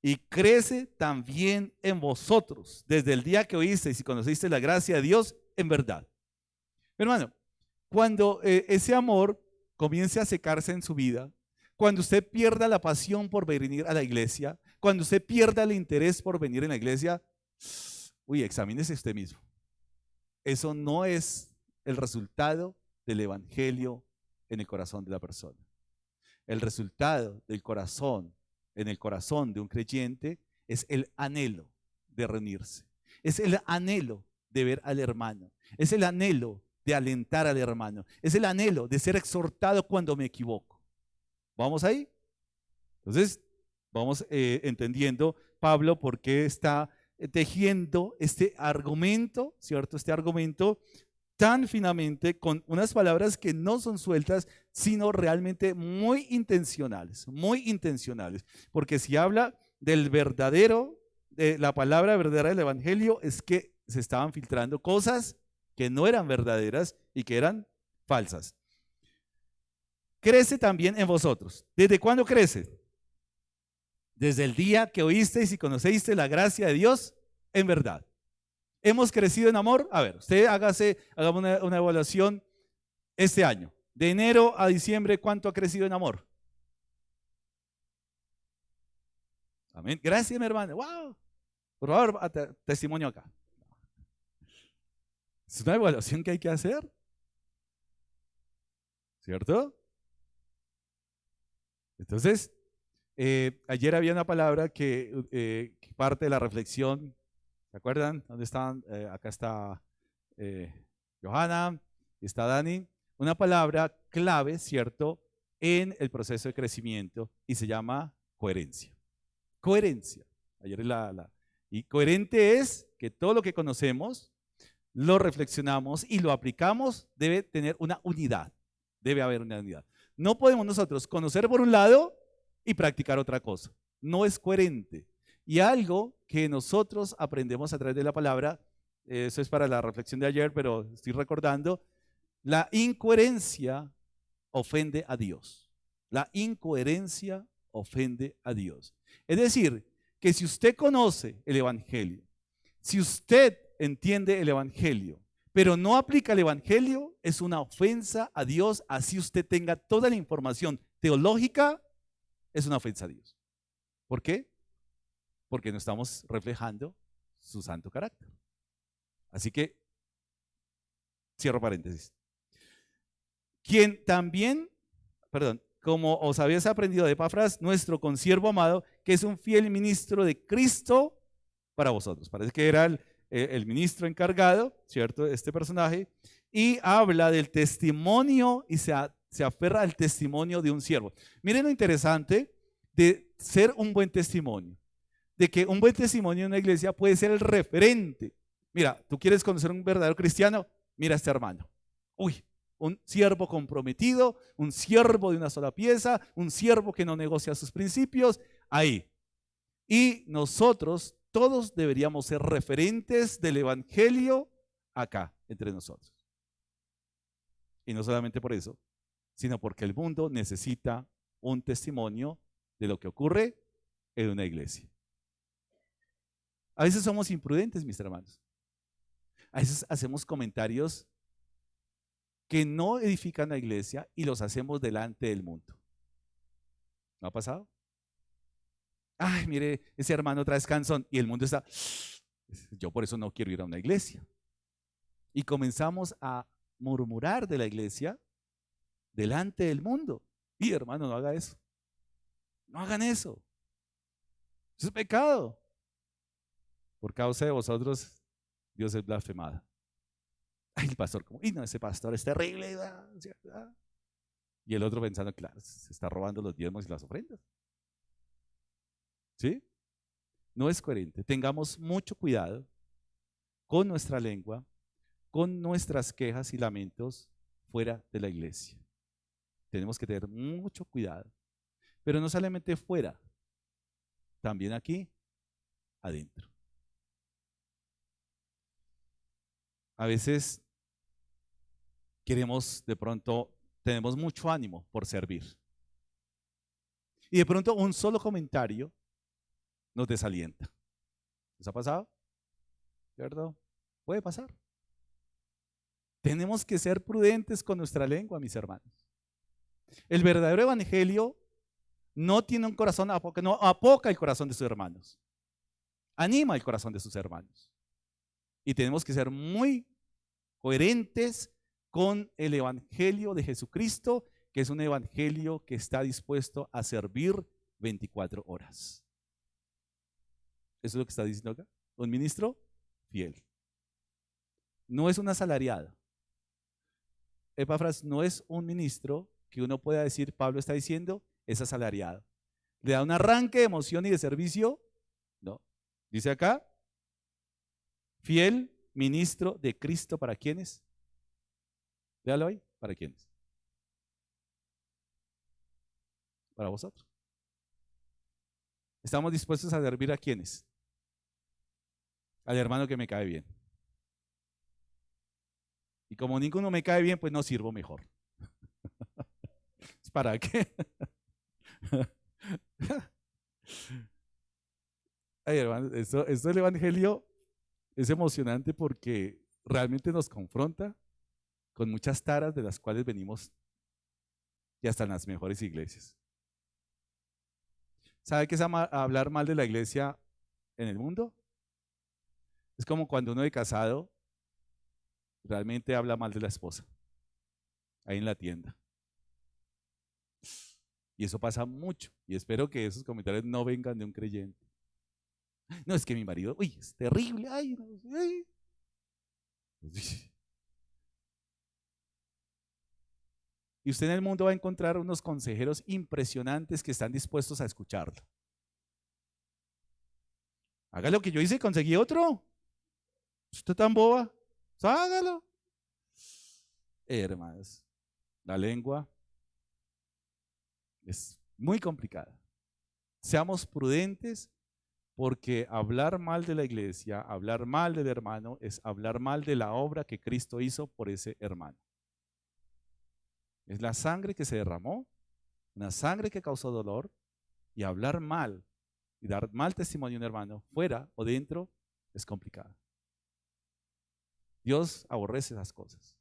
Y crece también en vosotros, desde el día que oísteis y conocisteis la gracia de Dios en verdad. Hermano, cuando ese amor comience a secarse en su vida, cuando usted pierda la pasión por venir a la iglesia, cuando usted pierda el interés por venir en la iglesia, uy, examínese usted mismo. Eso no es el resultado del evangelio en el corazón de la persona. El resultado del corazón, en el corazón de un creyente, es el anhelo de reunirse. Es el anhelo de ver al hermano. Es el anhelo de alentar al hermano. Es el anhelo de ser exhortado cuando me equivoco. ¿Vamos ahí? Entonces, vamos entendiendo Pablo por qué está tejiendo este argumento, ¿cierto? Este argumento tan finamente con unas palabras que no son sueltas, sino realmente muy intencionales, porque si habla del verdadero, de la palabra verdadera del evangelio, es que se estaban filtrando cosas que no eran verdaderas y que eran falsas. Crece también en vosotros. ¿Desde cuándo crece? Desde el día que oísteis y conocisteis la gracia de Dios en verdad. ¿Hemos crecido en amor? A ver, usted hagamos una evaluación este año. De enero a diciembre, ¿cuánto ha crecido en amor? Amén. Gracias, mi hermano. Wow. Por favor, testimonio acá. Es una evaluación que hay que hacer. ¿Cierto? Entonces, ayer había una palabra que parte de la reflexión. ¿Se acuerdan? ¿Dónde están? Acá está Johanna y está Dani. Una palabra clave, ¿cierto? En el proceso de crecimiento y se llama coherencia. Coherencia. Ayer y coherente es que todo lo que conocemos, lo reflexionamos y lo aplicamos, debe tener una unidad. Debe haber una unidad. No podemos nosotros conocer por un lado y practicar otra cosa. No es coherente. Y algo que nosotros aprendemos a través de la palabra, eso es para la reflexión de ayer, pero estoy recordando, la incoherencia ofende a Dios. La incoherencia ofende a Dios. Es decir, que si usted conoce el evangelio, si usted entiende el evangelio, pero no aplica el evangelio, es una ofensa a Dios, así usted tenga toda la información teológica, es una ofensa a Dios. ¿Por qué? Porque no estamos reflejando su santo carácter. Así que, cierro paréntesis. Quien también, como os habéis aprendido de Epafras, nuestro consiervo amado, que es un fiel ministro de Cristo para vosotros. Parece que era el ministro encargado, ¿cierto? Este personaje, y habla del testimonio y se aferra al testimonio de un siervo. Miren lo interesante de ser un buen testimonio, de que un buen testimonio en una iglesia puede ser el referente. Mira, tú quieres conocer a un verdadero cristiano, mira a este hermano. Uy, un siervo comprometido, un siervo de una sola pieza, un siervo que no negocia sus principios, ahí. Y nosotros todos deberíamos ser referentes del evangelio acá, entre nosotros. Y no solamente por eso, sino porque el mundo necesita un testimonio de lo que ocurre en una iglesia. A veces somos imprudentes, mis hermanos. A veces hacemos comentarios que no edifican la iglesia y los hacemos delante del mundo. ¿No ha pasado? Ay, mire, ese hermano trae cansón y el mundo está, yo por eso no quiero ir a una iglesia. Y comenzamos a murmurar de la iglesia delante del mundo. Y hermano, no haga eso. No hagan eso. Eso es pecado. Por causa de vosotros, Dios es blasfemado. Ay, el pastor, como, y no, ese pastor es terrible. Y el otro pensando, claro, se está robando los diezmos y las ofrendas. ¿Sí? No es coherente. Tengamos mucho cuidado con nuestra lengua, con nuestras quejas y lamentos fuera de la iglesia. Tenemos que tener mucho cuidado. Pero no solamente fuera, también aquí, adentro. A veces queremos, de pronto, tenemos mucho ánimo por servir. Y de pronto un solo comentario nos desalienta. ¿Les ha pasado? ¿Cierto? Puede pasar. Tenemos que ser prudentes con nuestra lengua, mis hermanos. El verdadero evangelio no tiene un corazón, no apoca el corazón de sus hermanos. Anima el corazón de sus hermanos. Y tenemos que ser muy coherentes con el evangelio de Jesucristo, que es un evangelio que está dispuesto a servir 24 horas. Eso es lo que está diciendo acá. Un ministro fiel. No es un asalariado. Epafras no es un ministro que uno pueda decir, Pablo está diciendo, es asalariado. ¿Le da un arranque de emoción y de servicio? No. Dice acá, fiel ministro de Cristo, ¿para quiénes? Léalo ahí, ¿para quiénes? Para vosotros. ¿Estamos dispuestos a servir a quiénes? Al hermano que me cae bien. Y como ninguno me cae bien, pues no sirvo mejor. ¿Para qué? Ay, hermano, esto del evangelio es emocionante porque realmente nos confronta con muchas taras de las cuales venimos y hasta en las mejores iglesias. ¿Sabe qué es hablar mal de la iglesia en el mundo? Es como cuando uno de casado realmente habla mal de la esposa, ahí en la tienda. Y eso pasa mucho. Y espero que esos comentarios no vengan de un creyente. No, es que mi marido, uy, es terrible. Ay, no, ay. Y usted en el mundo va a encontrar unos consejeros impresionantes que están dispuestos a escucharlo. Haga lo que yo hice y conseguí otro. ¿Usted tan boba? Hágalo. Hermanos, la lengua es muy complicada. Seamos prudentes porque hablar mal de la iglesia, hablar mal del hermano, es hablar mal de la obra que Cristo hizo por ese hermano. Es la sangre que se derramó, una sangre que causó dolor, y hablar mal y dar mal testimonio a un hermano, fuera o dentro, es complicado. Dios aborrece esas cosas.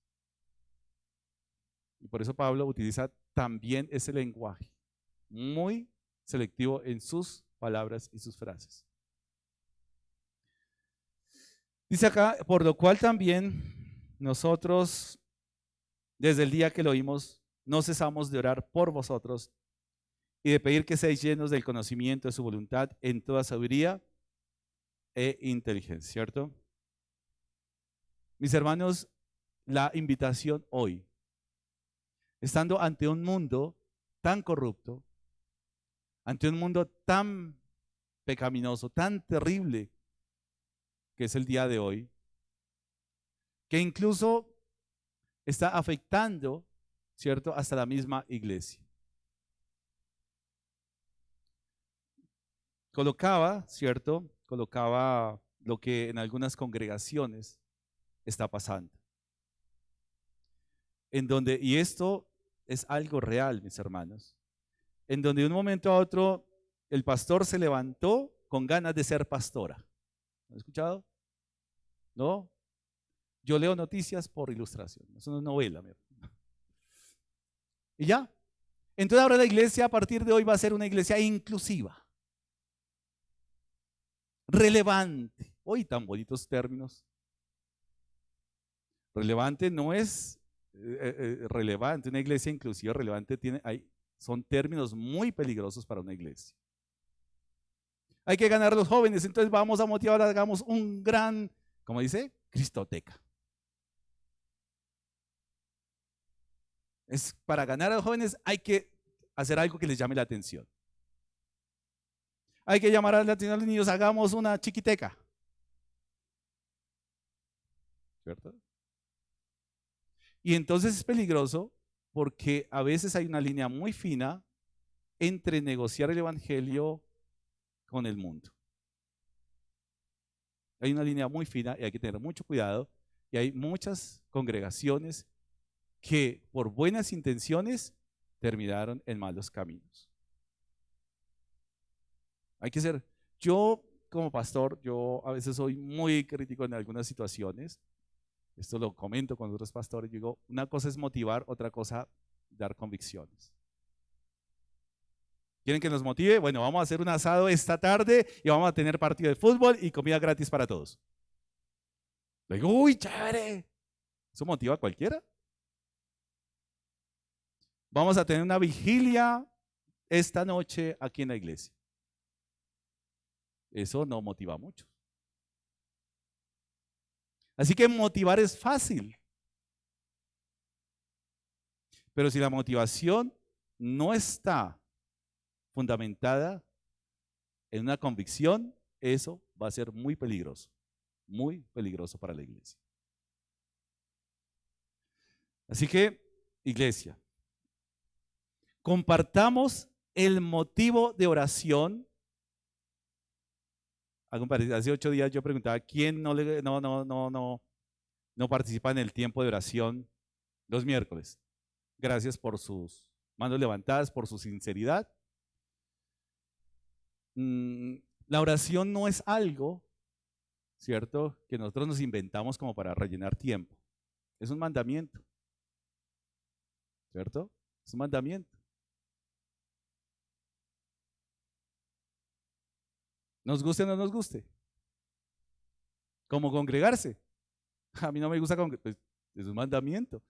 Y por eso Pablo utiliza también ese lenguaje muy selectivo en sus palabras y sus frases. Dice acá, por lo cual también nosotros, desde el día que lo oímos, no cesamos de orar por vosotros y de pedir que seáis llenos del conocimiento de su voluntad en toda sabiduría e inteligencia, ¿cierto? Mis hermanos, la invitación hoy, estando ante un mundo tan corrupto, ante un mundo tan pecaminoso, tan terrible, que es el día de hoy, que incluso está afectando, ¿cierto?, hasta la misma iglesia. ¿Cierto? Colocaba lo que en algunas congregaciones está pasando. En donde, y esto es algo real, mis hermanos, en donde de un momento a otro el pastor se levantó con ganas de ser pastora. ¿Lo han escuchado? ¿No? Yo leo noticias por ilustración, eso no es novela. Y ya. Entonces ahora la iglesia a partir de hoy va a ser una iglesia inclusiva, relevante. Hoy tan bonitos términos. Relevante no es relevante, una iglesia inclusiva, relevante son términos muy peligrosos para una iglesia. Hay que ganar a los jóvenes, entonces vamos a motivar, hagamos un gran, ¿cómo dice? Cristoteca. Es para ganar a los jóvenes hay que hacer algo que les llame la atención. Hay que llamar a la atención a los niños, hagamos una chiquiteca. ¿Cierto? Y entonces es peligroso porque a veces hay una línea muy fina entre negociar el evangelio con el mundo. Hay una línea muy fina y hay que tener mucho cuidado. Y hay muchas congregaciones que por buenas intenciones terminaron en malos caminos. Hay que ser, yo como pastor, yo a veces soy muy crítico en algunas situaciones. Esto lo comento con otros pastores. Digo, una cosa es motivar, otra cosa dar convicciones. ¿Quieren que nos motive? Bueno, vamos a hacer un asado esta tarde y vamos a tener partido de fútbol y comida gratis para todos. Le digo, uy, chévere. ¿Eso motiva a cualquiera? Vamos a tener una vigilia esta noche aquí en la iglesia. Eso no motiva mucho. Así que motivar es fácil. Pero si la motivación no está fundamentada en una convicción, eso va a ser muy peligroso para la iglesia. Así que, iglesia, compartamos el motivo de oración. Hace 8 días yo preguntaba quién no participa en el tiempo de oración los miércoles. Gracias por sus manos levantadas, por su sinceridad. La oración no es algo, ¿cierto?, que nosotros nos inventamos como para rellenar tiempo. Es un mandamiento, ¿cierto? Es un mandamiento. Nos guste o no nos guste. Como congregarse. A mí no me gusta congregarse, pues, es un mandamiento.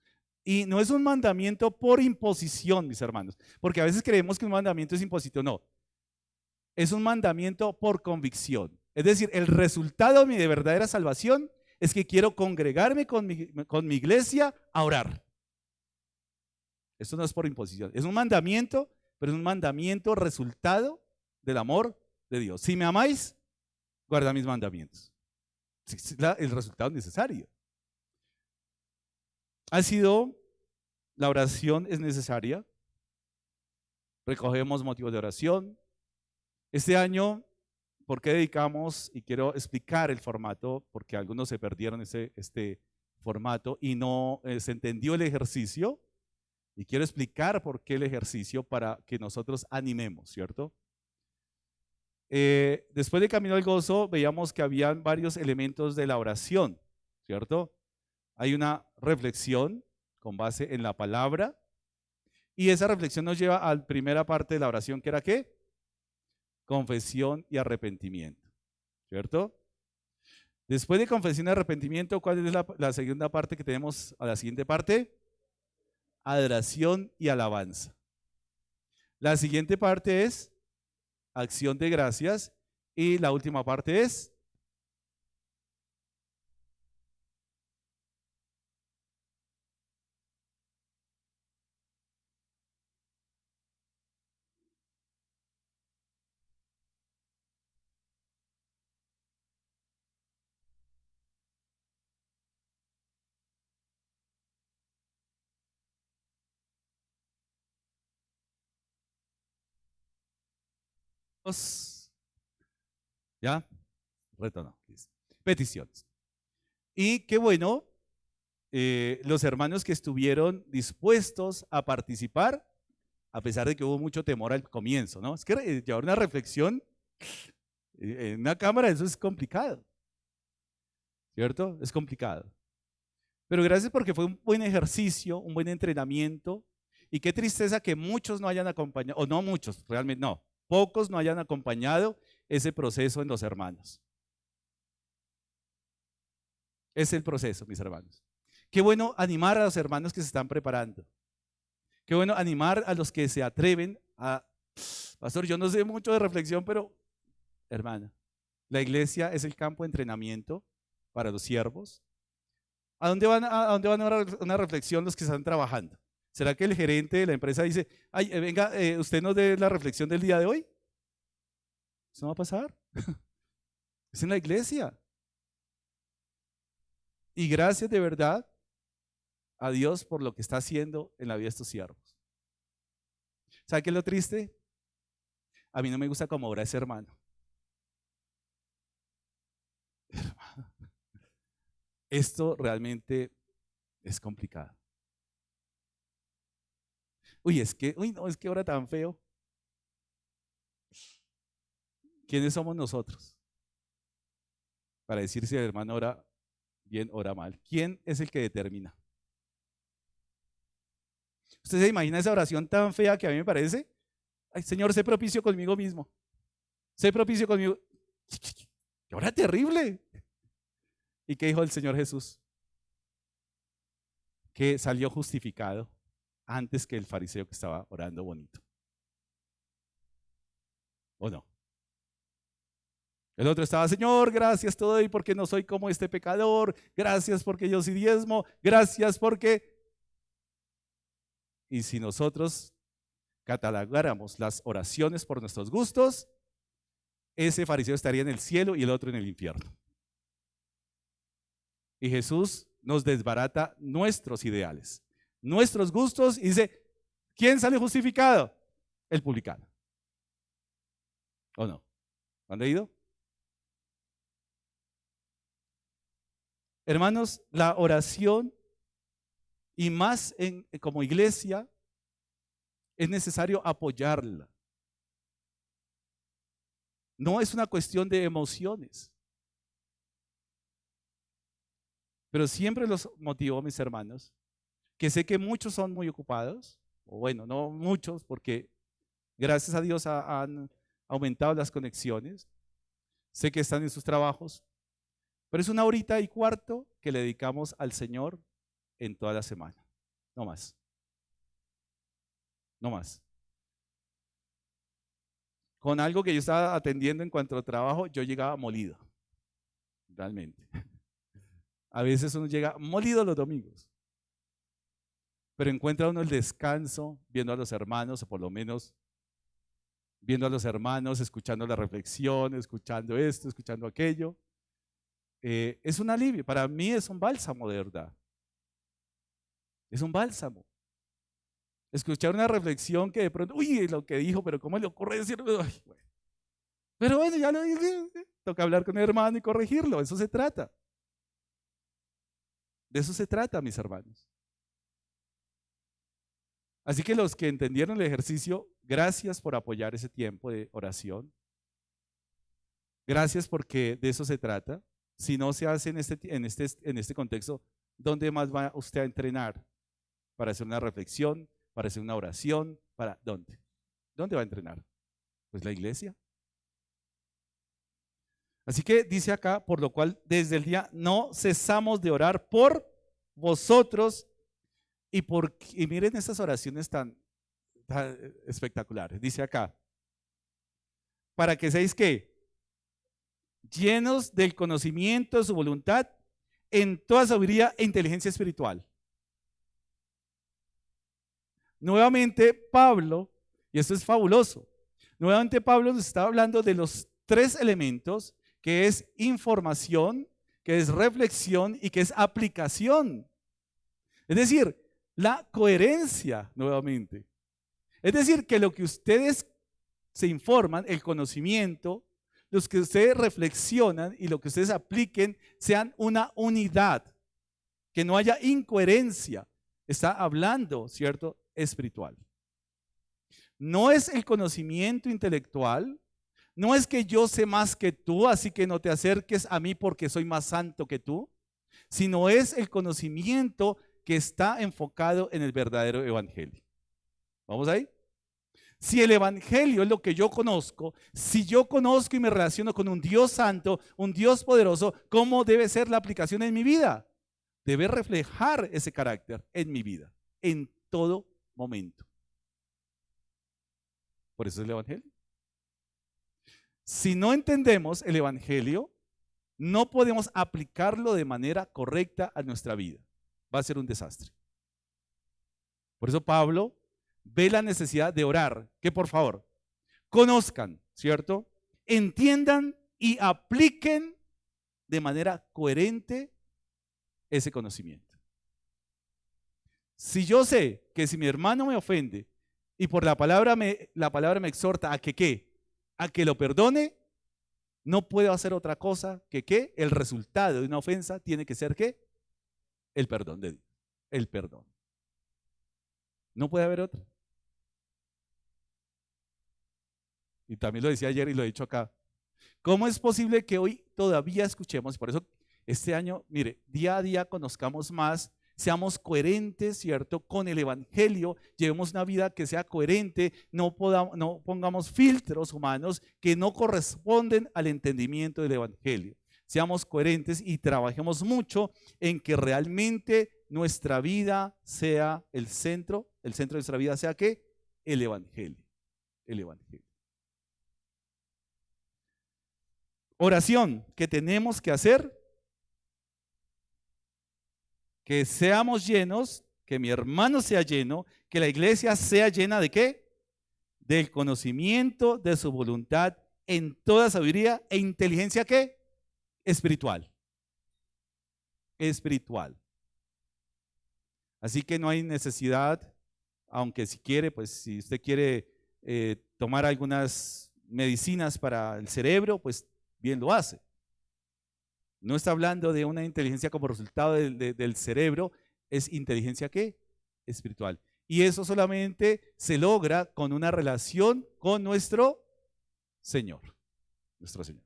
Y no es un mandamiento por imposición, mis hermanos, porque a veces creemos que un mandamiento es impositivo. No, es un mandamiento por convicción. Es decir, el resultado de mi verdadera salvación es que quiero congregarme con mi iglesia a orar. Esto no es por imposición, es un mandamiento, pero es un mandamiento resultado del amor de Dios. Si me amáis, guarda mis mandamientos. Es el resultado necesario. La oración es necesaria. Recogemos motivos de oración. Este año, ¿por qué dedicamos? Y quiero explicar el formato, porque algunos se perdieron este formato y no se entendió el ejercicio. Y quiero explicar por qué el ejercicio para que nosotros animemos, ¿cierto? Después de Camino al Gozo, veíamos que habían varios elementos de la oración, ¿cierto? Hay una reflexión con base en la palabra y esa reflexión nos lleva a la primera parte de la oración, que era ¿qué? Confesión y arrepentimiento, ¿cierto? Después de confesión y arrepentimiento, ¿cuál es la segunda parte que tenemos a la siguiente parte? Adoración y alabanza. La siguiente parte es acción de gracias y la última parte es ¿ya? Retorno. Peticiones. Y qué bueno, los hermanos que estuvieron dispuestos a participar, a pesar de que hubo mucho temor al comienzo, ¿no? Es que llevar una reflexión en una cámara, eso es complicado, ¿cierto? Es complicado. Pero gracias porque fue un buen ejercicio, un buen entrenamiento. Y qué tristeza que muchos no hayan acompañado, o no muchos, realmente no, pocos no hayan acompañado ese proceso en los hermanos. Es el proceso, mis hermanos. Qué bueno animar a los hermanos que se están preparando. Qué bueno animar a los que se atreven a, pastor, yo no sé mucho de reflexión, pero hermana, la iglesia es el campo de entrenamiento para los siervos. ¿A dónde van a una reflexión los que están trabajando? ¿Será que el gerente de la empresa dice, ay, venga, usted nos dé la reflexión del día de hoy? Eso no va a pasar. Es en la iglesia. Y gracias de verdad a Dios por lo que está haciendo en la vida de estos siervos. ¿Sabe qué es lo triste? A mí no me gusta cómo ora ese hermano. Esto realmente es complicado. Uy, no, es que ora tan feo. ¿Quiénes somos nosotros para decir si el hermano ora bien, ora mal? ¿Quién es el que determina? ¿Usted se imagina esa oración tan fea que a mí me parece? Ay, Señor, sé propicio conmigo mismo. Sé propicio conmigo. ¡Qué hora terrible! ¿Y qué dijo el Señor Jesús? Que salió justificado antes que el fariseo que estaba orando bonito. ¿O no? El otro estaba, Señor, gracias te doy porque no soy como este pecador. Gracias porque yo sí diezmo. Gracias porque... Y si nosotros catalogáramos las oraciones por nuestros gustos, ese fariseo estaría en el cielo y el otro en el infierno. Y Jesús nos desbarata nuestros ideales, nuestros gustos y dice, ¿quién sale justificado? El publicano. ¿O no? ¿Han leído? Hermanos, la oración y más como iglesia es necesario apoyarla. No es una cuestión de emociones. Pero siempre los motivo, mis hermanos, que sé que muchos son muy ocupados, o bueno, no muchos, porque gracias a Dios han aumentado las conexiones. Sé que están en sus trabajos, pero es 1:15 que le dedicamos al Señor en toda la semana. No más. No más. Con algo que yo estaba atendiendo en cuanto a trabajo, yo llegaba molido. Realmente. A veces uno llega molido los domingos. Pero encuentra uno el descanso viendo a los hermanos, o por lo menos viendo a los hermanos, escuchando la reflexión, escuchando esto, escuchando aquello. Es un alivio. Para mí es un bálsamo, de verdad. Es un bálsamo. Escuchar una reflexión que de pronto, uy, lo que dijo, pero ¿cómo le ocurre decirlo? Ay, bueno. Pero bueno, ya lo dije. Toca hablar con el hermano y corregirlo. De eso se trata. De eso se trata, mis hermanos. Así que los que entendieron el ejercicio, gracias por apoyar ese tiempo de oración. Gracias porque de eso se trata. Si no se hace en este contexto, ¿dónde más va usted a entrenar? Para hacer una reflexión, para hacer una oración, ¿para dónde? ¿Dónde va a entrenar? Pues la iglesia. Así que dice acá, por lo cual desde el día no cesamos de orar por vosotros y miren estas oraciones tan espectaculares. Dice acá, para que seáis ¿qué? Llenos del conocimiento de su voluntad en toda sabiduría e inteligencia espiritual. Nuevamente Pablo, y esto es fabuloso, nuevamente Pablo nos está hablando de los 3 elementos que es información, que es reflexión y que es aplicación. Es decir, la coherencia nuevamente. Es decir, que lo que ustedes se informan, el conocimiento, los que ustedes reflexionan y lo que ustedes apliquen sean una unidad, que no haya incoherencia. Está hablando, ¿cierto? Espiritual. No es el conocimiento intelectual, no es que yo sé más que tú, así que no te acerques a mí porque soy más santo que tú, sino es el conocimiento que está enfocado en el verdadero evangelio. ¿Vamos ahí? Si el evangelio es lo que yo conozco, si yo conozco y me relaciono con un Dios santo, un Dios poderoso, ¿cómo debe ser la aplicación en mi vida? Debe reflejar ese carácter en mi vida, en todo momento. Por eso es el evangelio. Si no entendemos el evangelio, no podemos aplicarlo de manera correcta a nuestra vida. Va a ser un desastre. Por eso Pablo ve la necesidad de orar, que por favor conozcan, ¿cierto? Entiendan y apliquen de manera coherente ese conocimiento. Si yo sé que si mi hermano me ofende y por la palabra me exhorta a que ¿qué? A que lo perdone, no puedo hacer otra cosa que ¿qué? El resultado de una ofensa tiene que ser ¿qué? El perdón de Dios. El perdón. No puede haber otra. Y también lo decía ayer y lo he dicho acá. ¿Cómo es posible que hoy todavía escuchemos? Por eso este año, mire, día a día conozcamos más seamos coherentes, ¿cierto?, con el Evangelio, llevemos una vida que sea coherente, no pongamos filtros humanos que no corresponden al entendimiento del Evangelio. Seamos coherentes y trabajemos mucho en que realmente nuestra vida sea el centro de nuestra vida sea ¿qué? El Evangelio. El Evangelio. Oración que tenemos que hacer, que seamos llenos, que mi hermano sea lleno, que la iglesia sea llena ¿de qué? Del conocimiento de su voluntad en toda sabiduría e inteligencia ¿qué? Espiritual. Espiritual. Así que no hay necesidad, aunque si quiere, pues si usted quiere tomar algunas medicinas para el cerebro, pues bien lo hace. No está hablando de una inteligencia como resultado del cerebro, es inteligencia ¿qué? Espiritual. Y eso solamente se logra con una relación con nuestro Señor. Nuestro Señor.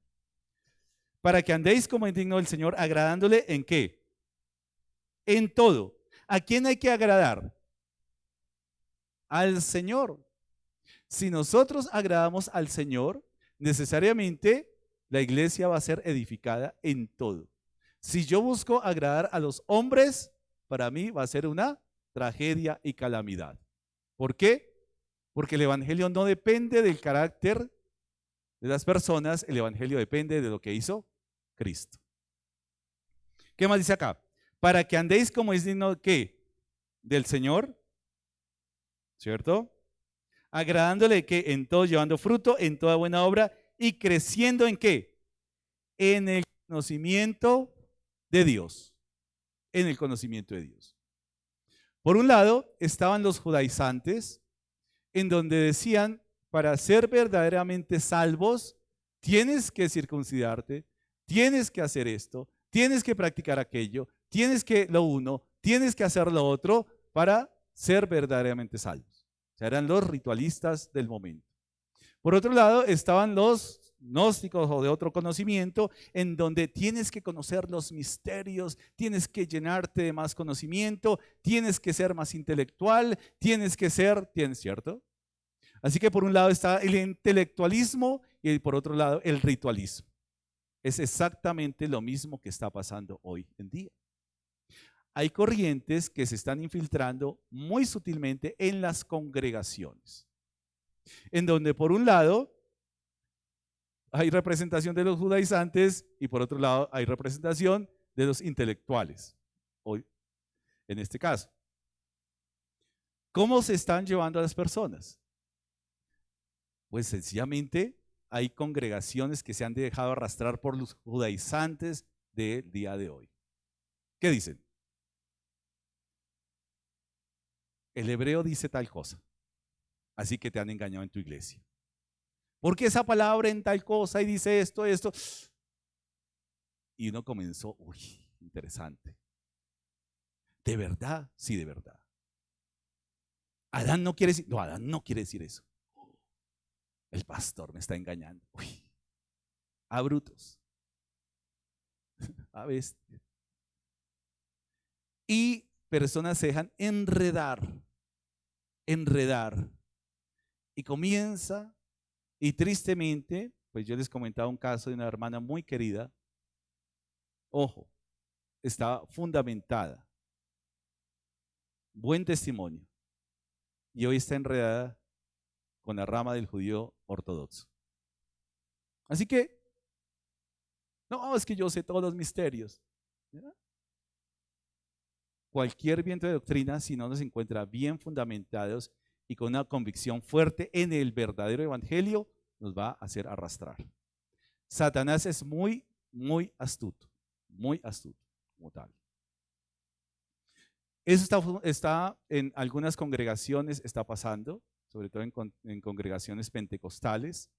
Para que andéis como es digno del Señor, agradándole ¿en qué? En todo. ¿A quién hay que agradar? Al Señor. Si nosotros agradamos al Señor, necesariamente la iglesia va a ser edificada en todo. Si yo busco agradar a los hombres, para mí va a ser una tragedia y calamidad. ¿Por qué? Porque el evangelio no depende del carácter de las personas, el evangelio depende de lo que hizo Cristo. ¿Qué más dice acá? Para que andéis como es digno ¿qué? Del Señor, ¿cierto? Agradándole que en todo llevando fruto, en toda buena obra y creciendo ¿en qué? En el conocimiento de Dios. En el conocimiento de Dios. Por un lado estaban los judaizantes, en donde decían, para ser verdaderamente salvos, tienes que circuncidarte, tienes que hacer esto, tienes que practicar aquello, tienes que lo uno, tienes que hacer lo otro para ser verdaderamente salvos. O sea, eran los ritualistas del momento. Por otro lado estaban los gnósticos o de otro conocimiento, en donde tienes que conocer los misterios, tienes que llenarte de más conocimiento, tienes que ser más intelectual, tienes, ¿cierto? Así que por un lado está el intelectualismo y por otro lado el ritualismo. Es exactamente lo mismo que está pasando hoy en día. Hay corrientes que se están infiltrando muy sutilmente en las congregaciones, en donde por un lado hay representación de los judaizantes y por otro lado hay representación de los intelectuales, hoy en este caso. ¿Cómo se están llevando a las personas? Pues sencillamente hay congregaciones que se han dejado arrastrar por los judaizantes del día de hoy. ¿Qué dicen? El hebreo dice tal cosa, así que te han engañado en tu iglesia. Porque esa palabra en tal cosa y dice esto. Y uno comenzó, uy, interesante. ¿De verdad? Sí, de verdad. Adán no quiere decir eso. El pastor me está engañando. Uy, a brutos. A bestia. Y personas se dejan enredar. Y comienza, y tristemente, pues yo les comentaba un caso de una hermana muy querida. Ojo, estaba fundamentada. Buen testimonio. Y hoy está enredada con la rama del judío ortodoxo. Así que, no, es que yo sé todos los misterios. ¿Verdad? Cualquier viento de doctrina, si no nos encuentra bien fundamentados y con una convicción fuerte en el verdadero evangelio, nos va a hacer arrastrar. Satanás es muy astuto como tal. Eso está en algunas congregaciones, está pasando, sobre todo en congregaciones pentecostales,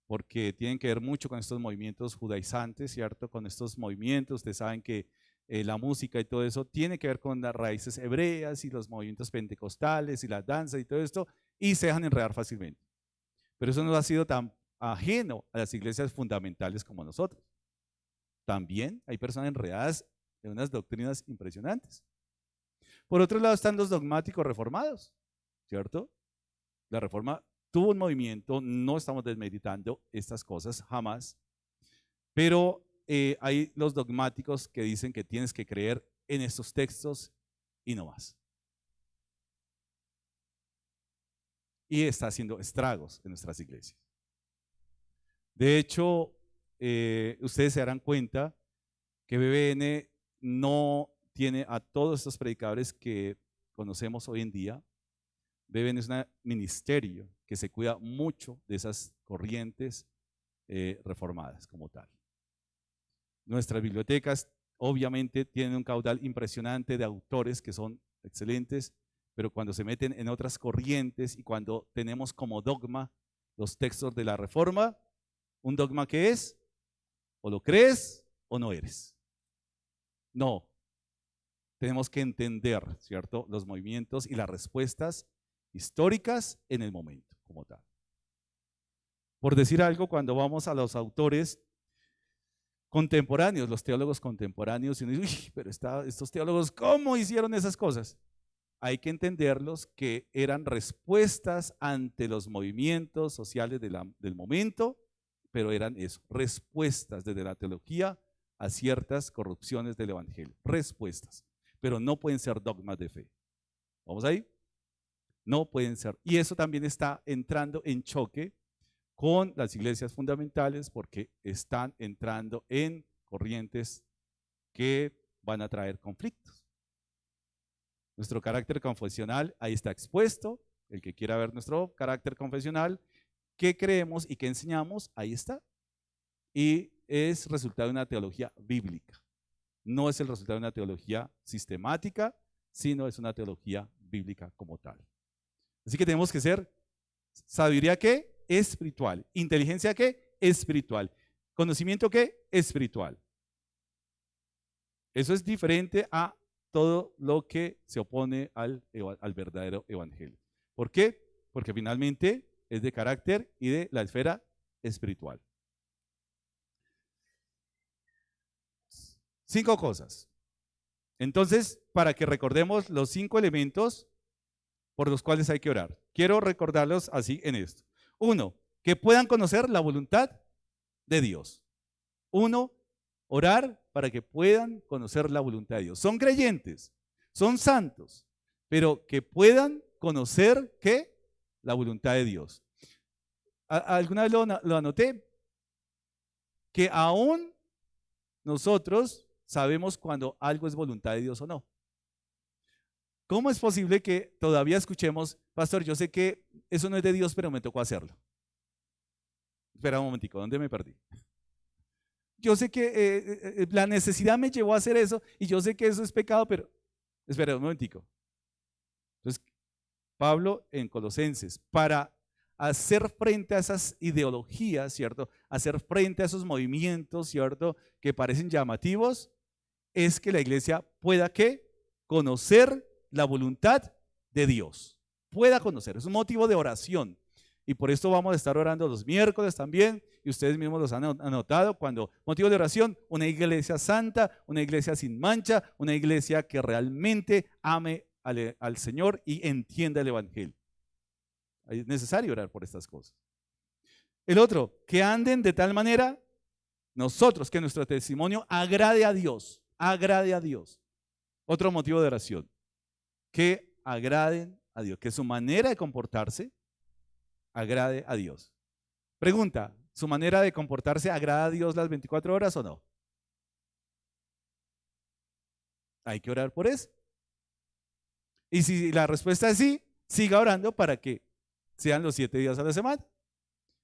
porque tienen que ver mucho con estos movimientos judaizantes, ¿cierto? Con estos movimientos, ustedes saben que la música y todo eso tiene que ver con las raíces hebreas y los movimientos pentecostales y la danza y todo esto, y se dejan enredar fácilmente. Pero eso no ha sido tan ajeno a las iglesias fundamentales como nosotros. También hay personas enredadas en unas doctrinas impresionantes. Por otro lado están los dogmáticos reformados, ¿cierto? La reforma tuvo un movimiento, no estamos desmeditando estas cosas jamás, pero hay los dogmáticos que dicen que tienes que creer en estos textos y no más. Y está haciendo estragos en nuestras iglesias. De hecho, ustedes se darán cuenta que BBN no tiene a todos estos predicadores que conocemos hoy en día. BBN es un ministerio que se cuida mucho de esas corrientes reformadas como tal. Nuestras bibliotecas obviamente tienen un caudal impresionante de autores que son excelentes, pero cuando se meten en otras corrientes y cuando tenemos como dogma los textos de la Reforma, un dogma que es, o lo crees o no eres. No, tenemos que entender, ¿cierto?, los movimientos y las respuestas históricas en el momento como tal. Por decir algo, cuando vamos a los autores contemporáneos, los teólogos contemporáneos, y uno dice, uy, pero estos teólogos, ¿cómo hicieron esas cosas? Hay que entenderlos que eran respuestas ante los movimientos sociales del momento, pero eran eso, respuestas desde la teología a ciertas corrupciones del evangelio, respuestas, pero no pueden ser dogmas de fe. ¿Vamos ahí? No pueden ser. Y eso también está entrando en choque con las iglesias fundamentales porque están entrando en corrientes que van a traer conflictos. Nuestro carácter confesional ahí está expuesto. El que quiera ver nuestro carácter confesional, qué creemos y qué enseñamos, ahí está. Y es resultado de una teología bíblica. No es el resultado de una teología sistemática, sino es una teología bíblica como tal. Así que tenemos que ser sabiduría ¿qué? Espiritual. Inteligencia ¿qué? Espiritual. Conocimiento ¿qué? Espiritual. Eso es diferente a todo lo que se opone al verdadero evangelio. ¿Por qué? Porque finalmente es de carácter y de la esfera espiritual. 5 cosas. Entonces, para que recordemos los 5 elementos por los cuales hay que orar. Quiero recordarlos así en esto. 1, que puedan conocer la voluntad de Dios. 1, orar para que puedan conocer la voluntad de Dios. Son creyentes, son santos, pero que puedan conocer ¿qué? La voluntad de Dios. Alguna vez lo anoté, que aún nosotros sabemos cuando algo es voluntad de Dios o no. ¿Cómo es posible que todavía escuchemos, pastor, yo sé que eso no es de Dios, pero me tocó hacerlo? Espera un momentico, ¿dónde me perdí? Yo sé que la necesidad me llevó a hacer eso y yo sé que eso es pecado, pero espera un momentico. Entonces, Pablo en Colosenses, para hacer frente a esas ideologías, ¿cierto? Hacer frente a esos movimientos, ¿cierto? Que parecen llamativos, es que la iglesia pueda ¿qué? Conocer la voluntad de Dios. Pueda conocer, es un motivo de oración. Y por esto vamos a estar orando los miércoles también, y ustedes mismos los han anotado, cuando motivo de oración, una iglesia santa, una iglesia sin mancha, una iglesia que realmente ame al Señor y entienda el evangelio. Es necesario orar por estas cosas. El otro, que anden de tal manera nosotros, que nuestro testimonio agrade a Dios, agrade a Dios. Otro motivo de oración, que agraden a Dios, que su manera de comportarse agrade a Dios. Pregunta, ¿su manera de comportarse agrada a Dios las 24 horas o no? Hay que orar por eso. Y si la respuesta es sí, siga orando para que sean los 7 días a la semana.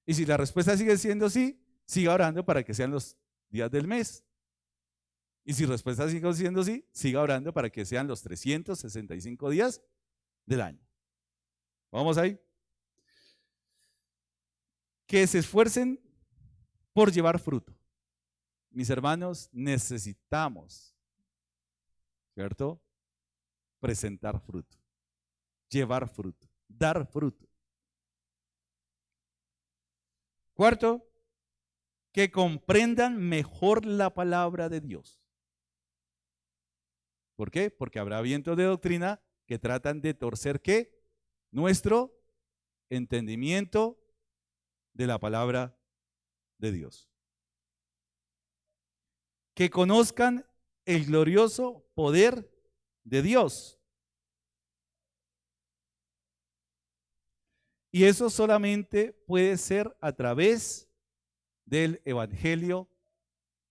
Y si la respuesta sigue siendo sí, siga orando para que sean los días del mes. Y si la respuesta sigue siendo sí, siga orando para que sean los 365 días del año. ¿Vamos ahí? Que se esfuercen por llevar fruto. Mis hermanos, necesitamos, ¿cierto? Presentar fruto, llevar fruto, dar fruto. Cuarto, que comprendan mejor la palabra de Dios. ¿Por qué? Porque habrá vientos de doctrina que tratan de torcer ¿qué? Nuestro entendimiento de la palabra de Dios. Que conozcan el glorioso poder de Dios. Y eso solamente puede ser a través del Evangelio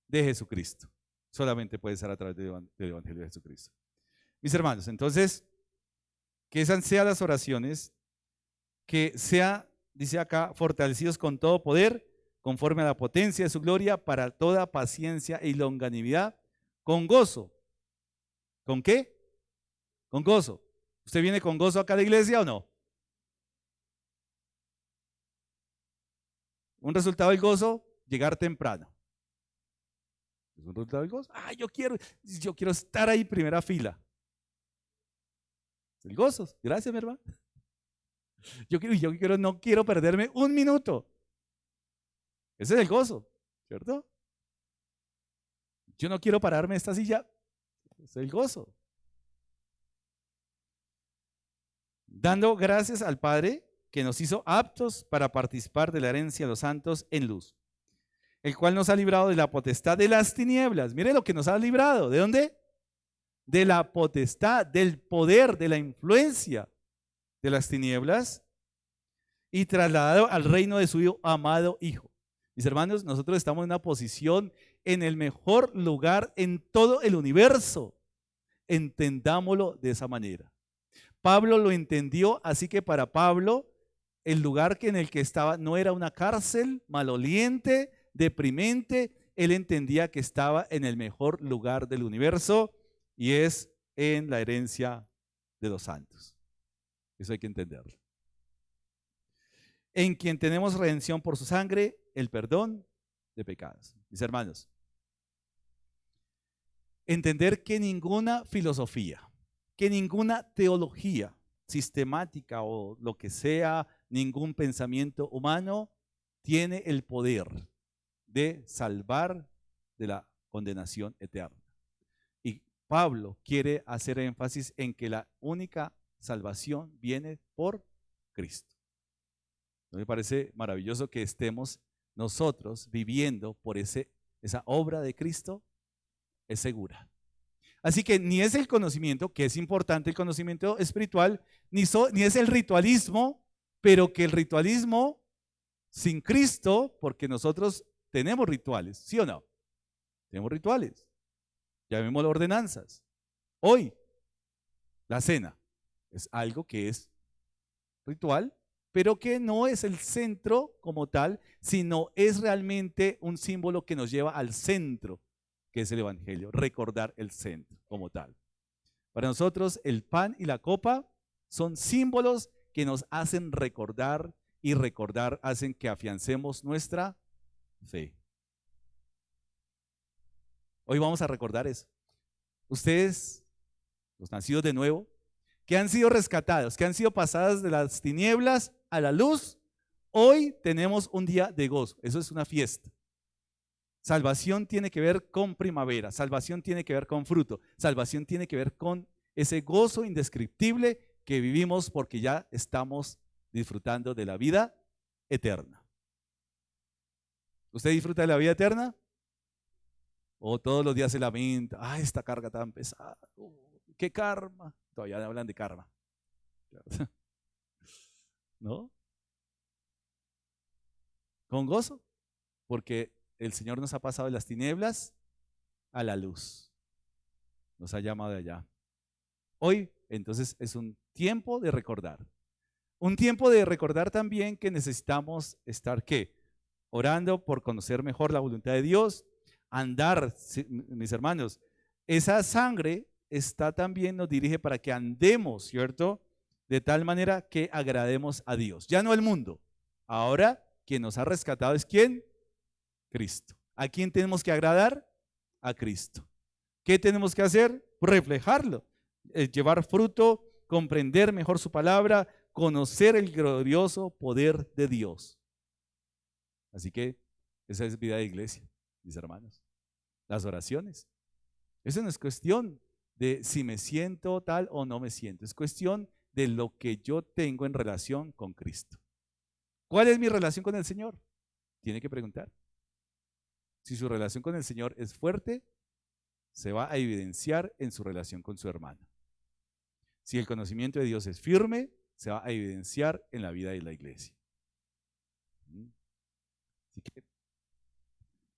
de Jesucristo. Solamente puede ser a través del Evangelio de Jesucristo. Mis hermanos, entonces, que esas sean las oraciones, que sea, dice acá, fortalecidos con todo poder, conforme a la potencia de su gloria, para toda paciencia y longanimidad, con gozo. ¿Con qué? Con gozo. ¿Usted viene con gozo acá a la iglesia o no? Un resultado del gozo, llegar temprano. ¿Es un resultado del gozo? Ah, yo quiero estar ahí primera fila. El gozo. Gracias, mi hermano. No quiero perderme un minuto. Ese es el gozo, ¿cierto? Yo no quiero pararme en esta silla. Ese es el gozo. Dando gracias al Padre que nos hizo aptos para participar de la herencia de los santos en luz, el cual nos ha librado de la potestad de las tinieblas. Mire lo que nos ha librado. ¿De dónde? De la potestad, del poder, de la influencia de las tinieblas, y trasladado al reino de su amado Hijo. Mis hermanos, nosotros estamos en una posición en el mejor lugar en todo el universo. Entendámoslo de esa manera. Pablo lo entendió, así que para Pablo el lugar en el que estaba no era una cárcel maloliente, deprimente. Él entendía que estaba en el mejor lugar del universo, y es en la herencia de los santos. Eso hay que entenderlo. En quien tenemos redención por su sangre, el perdón de pecados. Mis hermanos, entender que ninguna filosofía, que ninguna teología sistemática o lo que sea, ningún pensamiento humano tiene el poder de salvar de la condenación eterna. Y Pablo quiere hacer énfasis en que la única salvación viene por Cristo. Me parece maravilloso que estemos nosotros viviendo por esa obra de Cristo, es segura. Así que ni es el conocimiento, que es importante el conocimiento espiritual, ni es el ritualismo, pero que el ritualismo sin Cristo, porque nosotros tenemos rituales, ¿sí o no? Tenemos rituales, llamémoslo ordenanzas. Hoy, la cena es algo que es ritual, pero que no es el centro como tal, sino es realmente un símbolo que nos lleva al centro, que es el Evangelio, recordar el centro como tal. Para nosotros el pan y la copa son símbolos que nos hacen recordar, y recordar hacen que afiancemos nuestra fe. Hoy vamos a recordar eso. Ustedes, los nacidos de nuevo, que han sido rescatados, que han sido pasadas de las tinieblas a la luz, hoy tenemos un día de gozo. Eso es una fiesta. Salvación tiene que ver con primavera, salvación tiene que ver con fruto, salvación tiene que ver con ese gozo indescriptible que vivimos porque ya estamos disfrutando de la vida eterna. ¿Usted disfruta de la vida eterna? ¿O todos los días se lamenta? ¡Ay, esta carga tan pesada! ¡Qué karma! Todavía hablan de karma. ¿No? Con gozo, porque el Señor nos ha pasado de las tinieblas a la luz. Nos ha llamado de allá. Hoy, entonces, es un tiempo de recordar. Un tiempo de recordar también que necesitamos estar, ¿qué? Orando por conocer mejor la voluntad de Dios, andar, mis hermanos. Esa sangre está también, nos dirige para que andemos, ¿cierto? De tal manera que agrademos a Dios. Ya no al mundo. Ahora, quien nos ha rescatado es ¿quién? Cristo. ¿A quién tenemos que agradar? A Cristo. ¿Qué tenemos que hacer? Reflejarlo, llevar fruto, comprender mejor su palabra, conocer el glorioso poder de Dios. Así que esa es vida de iglesia, mis hermanos. Las oraciones. Eso no es cuestión de si me siento tal o no me siento. Es cuestión de lo que yo tengo en relación con Cristo. ¿Cuál es mi relación con el Señor? Tiene que preguntar. Si su relación con el Señor es fuerte, se va a evidenciar en su relación con su hermano. Si el conocimiento de Dios es firme, se va a evidenciar en la vida de la iglesia. Así que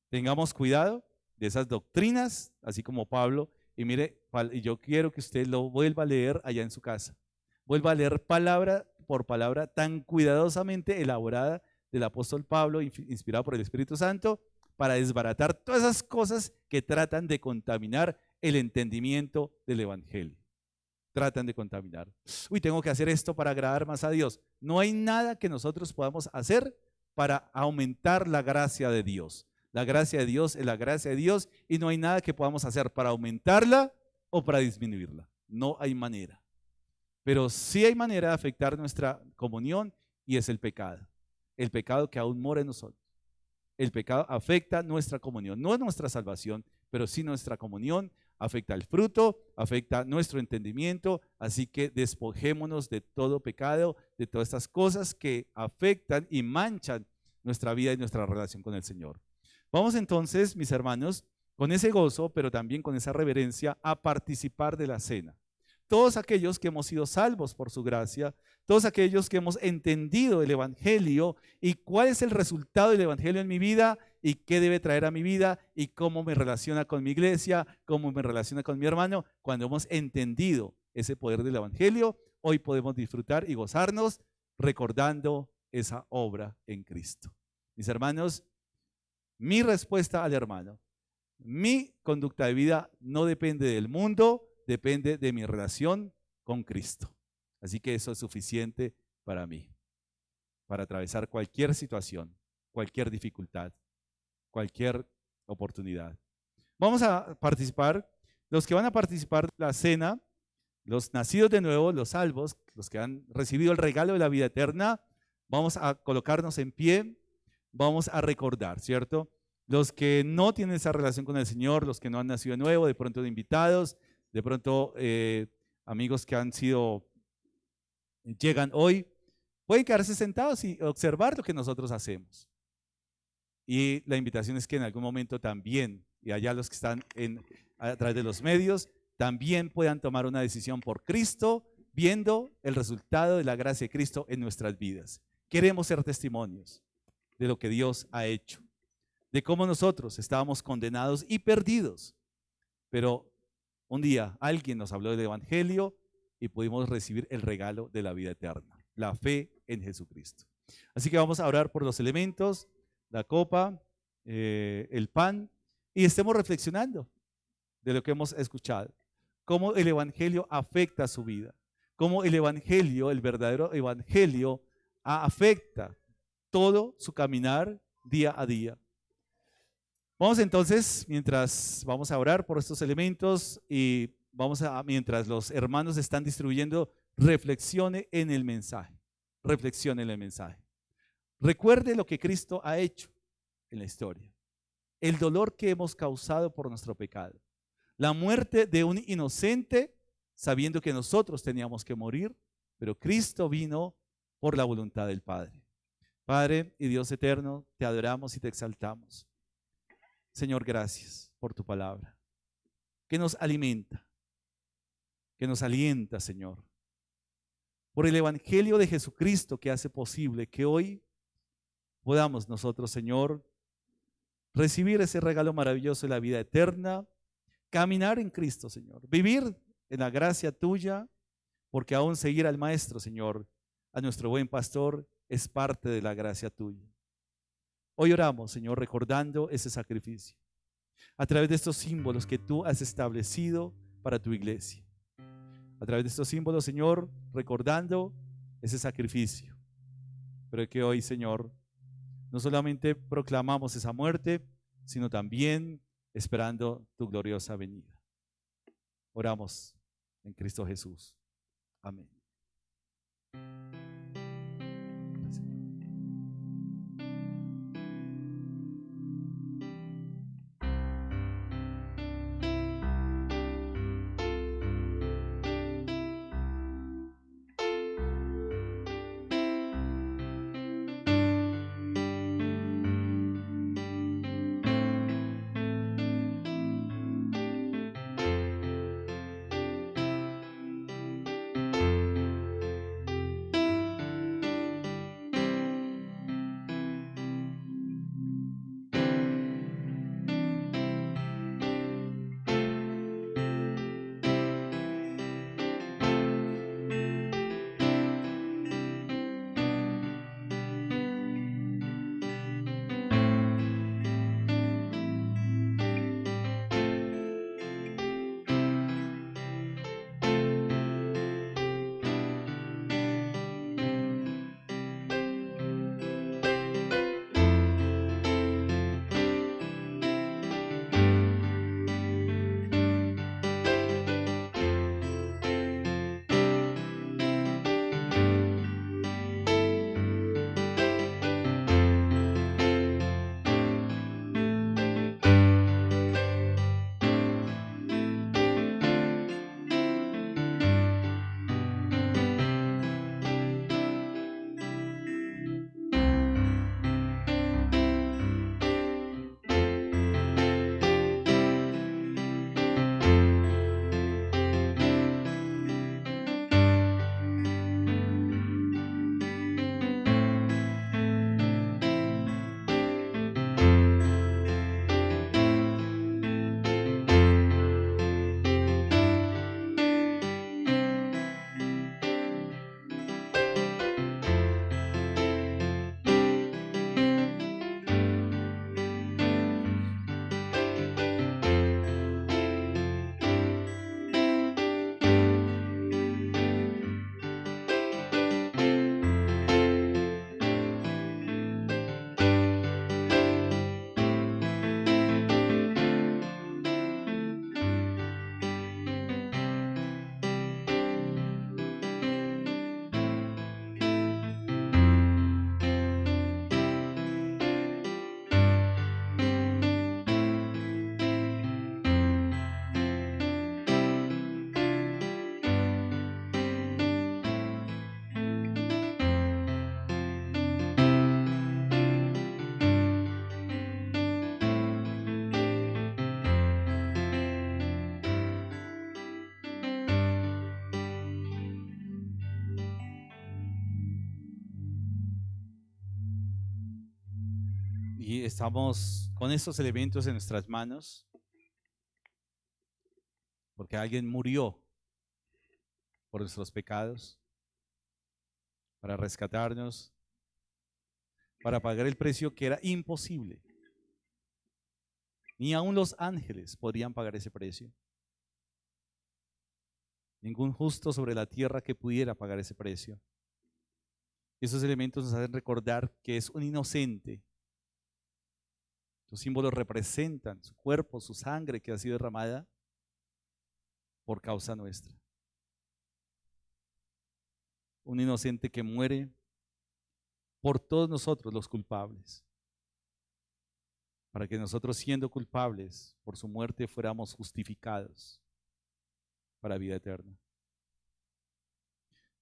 tengamos cuidado de esas doctrinas, así como Pablo. Y mire, y yo quiero que usted lo vuelva a leer allá en su casa. Vuelva a leer palabra por palabra tan cuidadosamente elaborada del apóstol Pablo, inspirado por el Espíritu Santo, para desbaratar todas esas cosas que tratan de contaminar el entendimiento del Evangelio. Tratan de contaminar. Uy, tengo que hacer esto para agradar más a Dios. No hay nada que nosotros podamos hacer para aumentar la gracia de Dios. La gracia de Dios es la gracia de Dios y no hay nada que podamos hacer para aumentarla o para disminuirla. No hay manera. Pero sí hay manera de afectar nuestra comunión y es el pecado. El pecado que aún mora en nosotros. El pecado afecta nuestra comunión, no nuestra salvación, pero sí nuestra comunión, afecta el fruto, afecta nuestro entendimiento, así que despojémonos de todo pecado, de todas estas cosas que afectan y manchan nuestra vida y nuestra relación con el Señor. Vamos entonces, mis hermanos, con ese gozo, pero también con esa reverencia, a participar de la cena. Todos aquellos que hemos sido salvos por su gracia, todos aquellos que hemos entendido el Evangelio y cuál es el resultado del Evangelio en mi vida y qué debe traer a mi vida y cómo me relaciona con mi iglesia, cómo me relaciona con mi hermano. Cuando hemos entendido ese poder del Evangelio, hoy podemos disfrutar y gozarnos recordando esa obra en Cristo. Mis hermanos, mi respuesta al hermano, mi conducta de vida no depende del mundo, depende de mi relación con Cristo. Así que eso es suficiente para mí, para atravesar cualquier situación, cualquier dificultad, cualquier oportunidad. Vamos a participar, los que van a participar de la cena, los nacidos de nuevo, los salvos, los que han recibido el regalo de la vida eterna, vamos a colocarnos en pie, vamos a recordar, ¿cierto? Los que no tienen esa relación con el Señor, los que no han nacido de nuevo, de pronto de invitados, de pronto amigos que llegan hoy, pueden quedarse sentados y observar lo que nosotros hacemos. Y la invitación es que en algún momento también, y allá los que están a través de los medios, también puedan tomar una decisión por Cristo, viendo el resultado de la gracia de Cristo en nuestras vidas. Queremos ser testimonios de lo que Dios ha hecho, de cómo nosotros estábamos condenados y perdidos, pero un día alguien nos habló del Evangelio y pudimos recibir el regalo de la vida eterna, la fe en Jesucristo. Así que vamos a orar por los elementos, la copa, el pan, y estemos reflexionando de lo que hemos escuchado, cómo el Evangelio afecta su vida, cómo el Evangelio, el verdadero Evangelio, afecta todo su caminar día a día. Vamos entonces, mientras vamos a orar por estos elementos y mientras los hermanos están distribuyendo, reflexione en el mensaje, reflexione en el mensaje. Recuerde lo que Cristo ha hecho en la historia, el dolor que hemos causado por nuestro pecado, la muerte de un inocente sabiendo que nosotros teníamos que morir, pero Cristo vino por la voluntad del Padre. Padre y Dios eterno, te adoramos y te exaltamos. Señor, gracias por tu palabra, que nos alimenta, que nos alienta, Señor, por el Evangelio de Jesucristo que hace posible que hoy podamos nosotros, Señor, recibir ese regalo maravilloso de la vida eterna, caminar en Cristo, Señor, vivir en la gracia tuya, porque aún seguir al Maestro, Señor, a nuestro buen pastor, es parte de la gracia tuya. Hoy oramos, Señor, recordando ese sacrificio a través de estos símbolos que tú has establecido para tu iglesia. A través de estos símbolos, Señor, recordando ese sacrificio. Pero que hoy, Señor, no solamente proclamamos esa muerte, sino también esperando tu gloriosa venida. Oramos en Cristo Jesús. Amén. Y estamos con estos elementos en nuestras manos porque alguien murió por nuestros pecados para rescatarnos, para pagar el precio que era imposible. Ni aun los ángeles podrían pagar ese precio. Ningún justo sobre la tierra que pudiera pagar ese precio. Esos elementos nos hacen recordar que es un inocente. Los símbolos representan su cuerpo, su sangre que ha sido derramada por causa nuestra. Un inocente que muere por todos nosotros los culpables, para que nosotros, siendo culpables por su muerte, fuéramos justificados para vida eterna.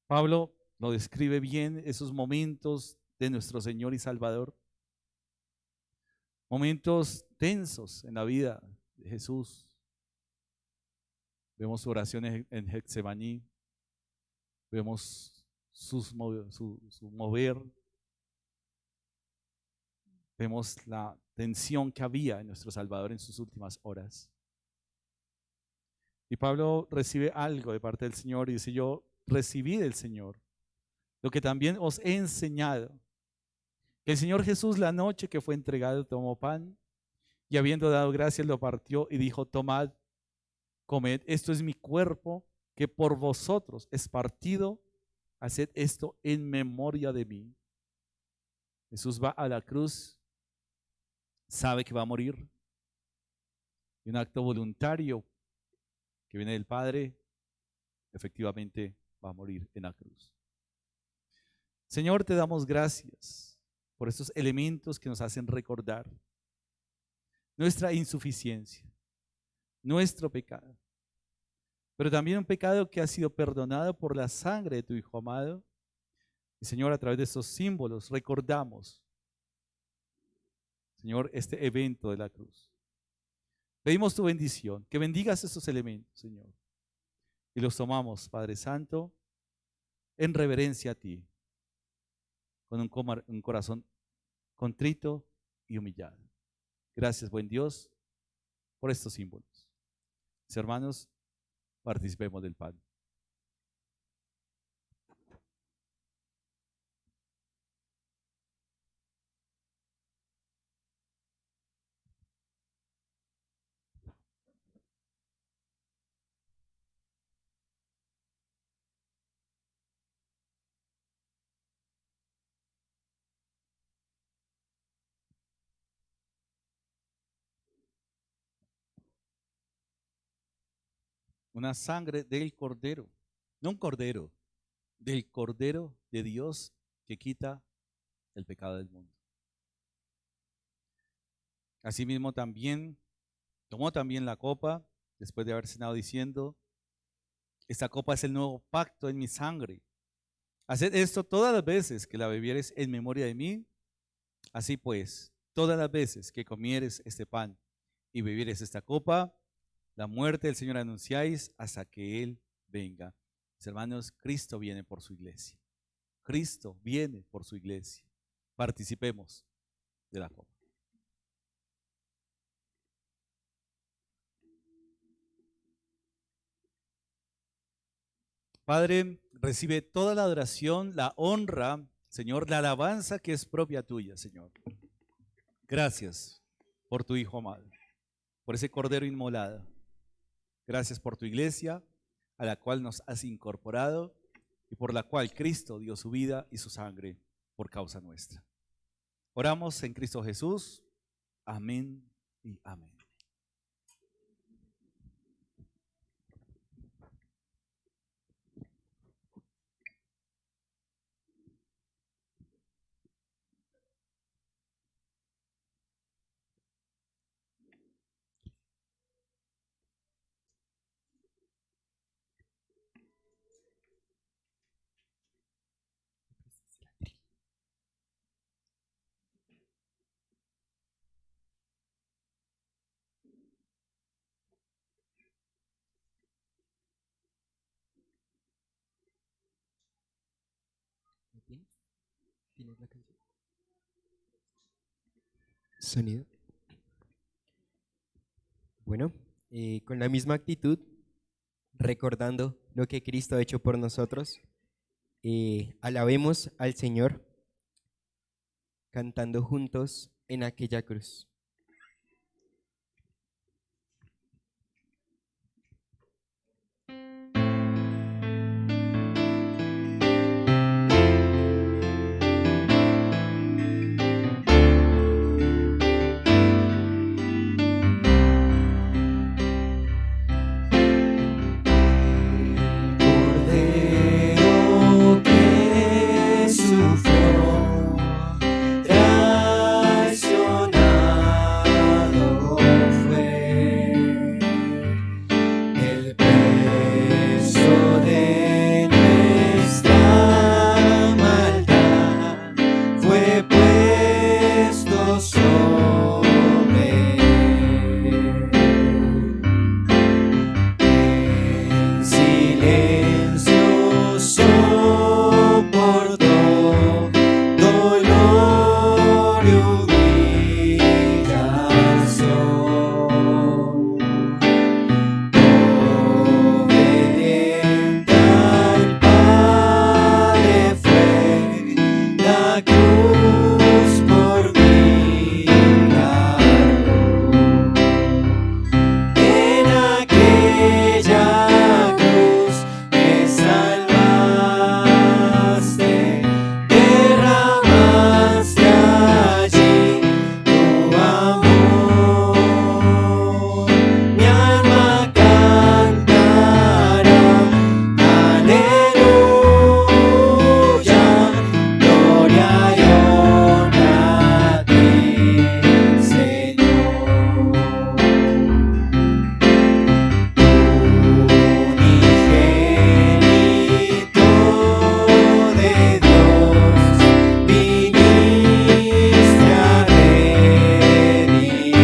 Pablo lo describe bien, esos momentos de nuestro Señor y Salvador, momentos tensos en la vida de Jesús. Vemos su oración en Getsemaní, vemos su mover, vemos la tensión que había en nuestro Salvador en sus últimas horas. Y Pablo recibe algo de parte del Señor y dice: yo recibí del Señor lo que también os he enseñado, que el Señor Jesús, la noche que fue entregado, tomó pan y, habiendo dado gracias, lo partió y dijo: tomad, comed, esto es mi cuerpo que por vosotros es partido, haced esto en memoria de mí. Jesús va a la cruz, sabe que va a morir, y un acto voluntario que viene del Padre, efectivamente va a morir en la cruz. Señor, te damos gracias por estos elementos que nos hacen recordar nuestra insuficiencia, nuestro pecado, pero también un pecado que ha sido perdonado por la sangre de tu Hijo amado. Y Señor, a través de estos símbolos recordamos, Señor, este evento de la cruz. Pedimos tu bendición, que bendigas estos elementos, Señor, y los tomamos, Padre Santo, en reverencia a ti, con un corazón contrito y humillado. Gracias, buen Dios, por estos símbolos. Mis hermanos, participemos del pan. Una sangre del Cordero, no un cordero, del Cordero de Dios que quita el pecado del mundo. Asimismo también tomó también la copa después de haber cenado diciendo: esta copa es el nuevo pacto en mi sangre. Haced esto todas las veces que la bebieres en memoria de mí. Así pues, todas las veces que comieres este pan y bebieres esta copa, la muerte del Señor anunciáis hasta que Él venga. Mis hermanos, Cristo viene por su iglesia. Cristo viene por su iglesia. Participemos de la copa. Padre, recibe toda la adoración, la honra, Señor, la alabanza que es propia tuya, Señor. Gracias por tu Hijo amado, por ese Cordero inmolado. Gracias por tu iglesia, a la cual nos has incorporado y por la cual Cristo dio su vida y su sangre por causa nuestra. Oramos en Cristo Jesús. Amén y amén. ¿Tienes? ¿Tienes la canción? Sonido. Bueno, con la misma actitud, recordando lo que Cristo ha hecho por nosotros, alabemos al Señor cantando juntos en aquella cruz. Cordero que sufrió, traicionado fue, el peso de nuestra maldad fue puesto sobre él. En silencio soportó dolor y humillación. Obediente al Padre fue, la cruz por mí cargó. En aquella cruz me salvaste, derramaste allí tu amor. Mi alma cantará, aleluya, gloria y honra a ti, Señor. Unigénito de Dios, viniste a redimir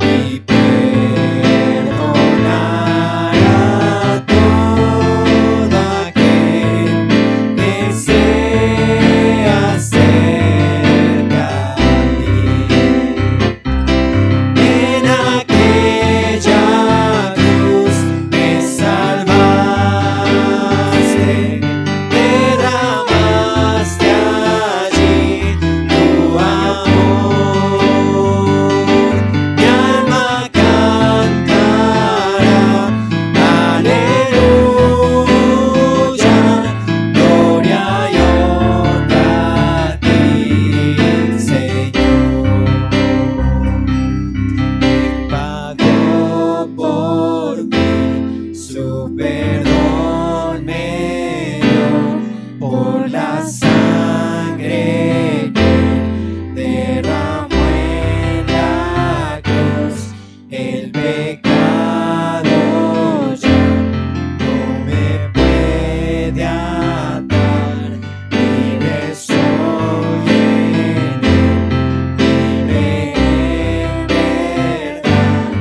y perdonar a todo aquel que se acerca a ti. En aquella cruz me salvaste, derramaste allí tu amor. Mi alma cantará, aleluya, gloria y honra a ti, Señor. Pagó por mí, su perdón me dio, por la sangre que derramó en la cruz, el pecado ya no me puede atar, libre soy en él, libre en verdad.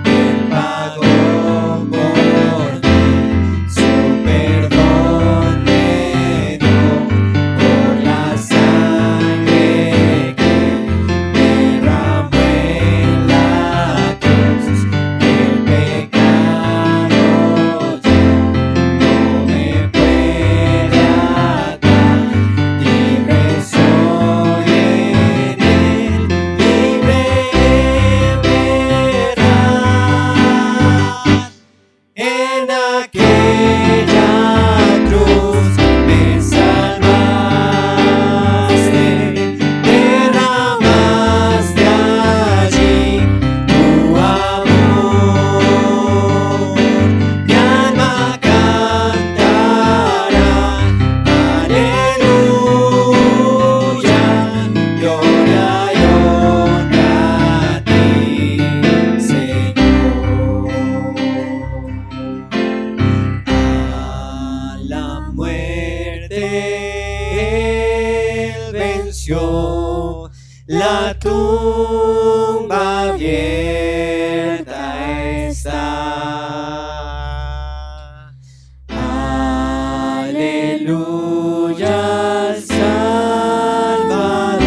Él pagó por mí, su perdón me dio, por la sangre que derramó en la cruz, el pecado ya no me puede atar, libre soy en él, libre en verdad. En aquella cruz me salvaste, derramaste allí tu amor. Mi alma cantará, aleluya, gloria y honra a ti, Señor. A la muerte él venció, la tumba abierta está. Aleluya al Salvador.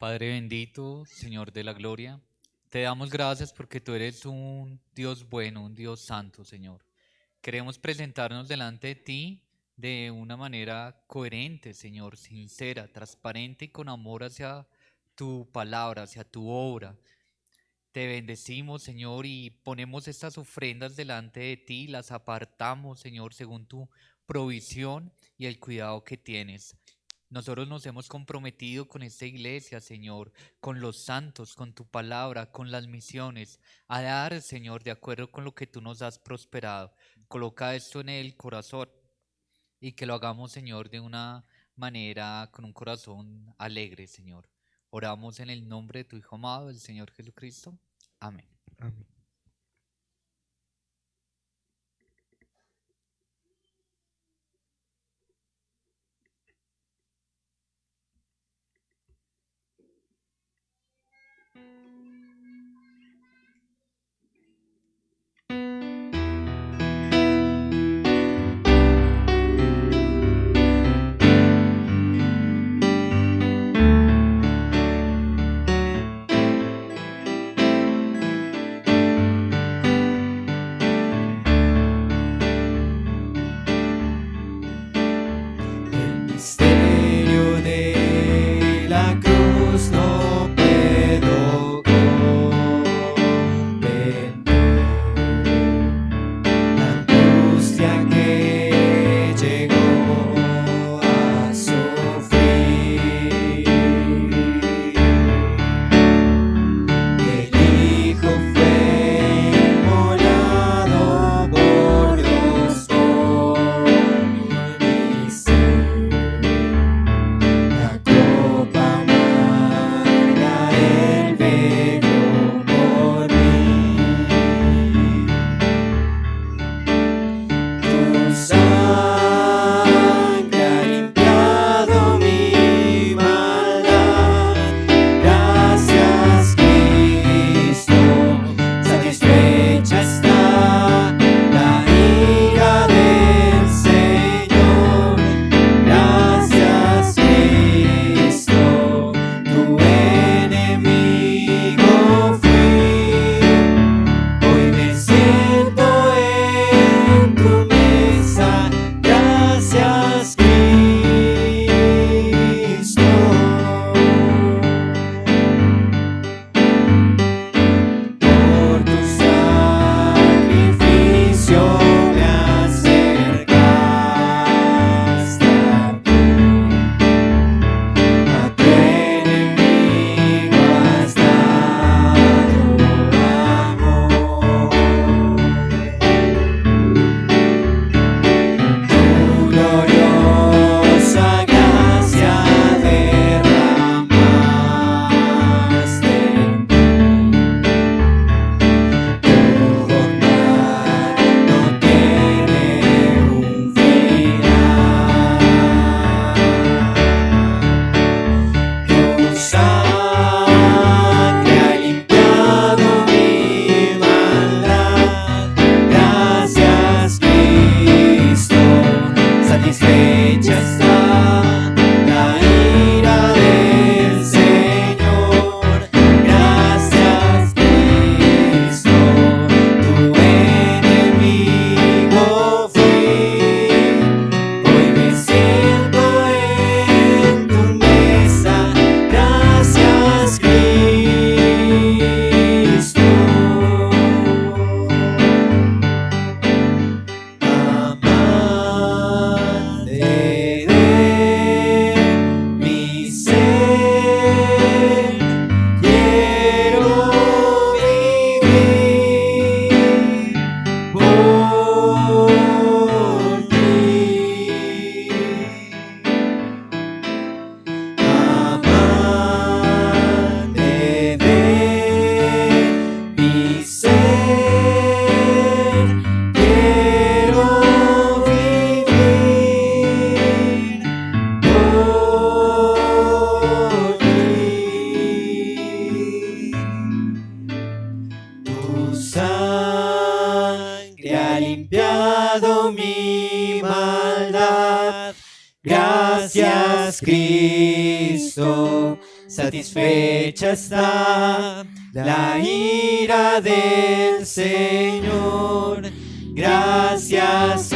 Padre bendito, Señor de la gloria, te damos gracias porque tú eres un Dios bueno, un Dios santo, Señor. Queremos presentarnos delante de ti de una manera coherente, Señor, sincera, transparente y con amor hacia tu palabra, hacia tu obra. Te bendecimos, Señor, y ponemos estas ofrendas delante de ti, las apartamos, Señor, según tu provisión y el cuidado que tienes. Nosotros nos hemos comprometido con esta iglesia, Señor, con los santos, con tu palabra, con las misiones, a dar, Señor, de acuerdo con lo que tú nos has prosperado. Coloca esto en el corazón y que lo hagamos, Señor, de una manera, con un corazón alegre, Señor. Oramos en el nombre de tu Hijo amado, el Señor Jesucristo. Amén. Amén. El misterio de la cruz no puedo comprender. La angustia que llegó a sufrir. El Hijo fue inmolado por Dios por mi ser. La copa amarga Él bebió por mí. Tu sangre ha limpiado mi maldad. Gracias, Cristo. Satisfecha está la ira del Señor. Gracias, Cristo. Tu enemigo fui. Hoy me siento en tu mesa. Gracias, Cristo. Por tu sacrificio me acercaste a ti. A tu enemigo has dado amor. Tu gloriosa gracia derramaste en mí. Tu bondad no tiene un final. Tu sangre ha limpiado mi maldad. Gracias, Cristo. Satisfecha está la ira del Señor. Gracias, Cristo. Tu enemigo fui. Hoy me siento en tu mesa. Gracias, Cristo. Amante de mi ser, quiero vivir por ti. Amante de mi ser, quiero vivir por ti. Tu sangre ha limpiado mi maldad. Gracias, Cristo. satisfecha está la ira del Señor. Gracias,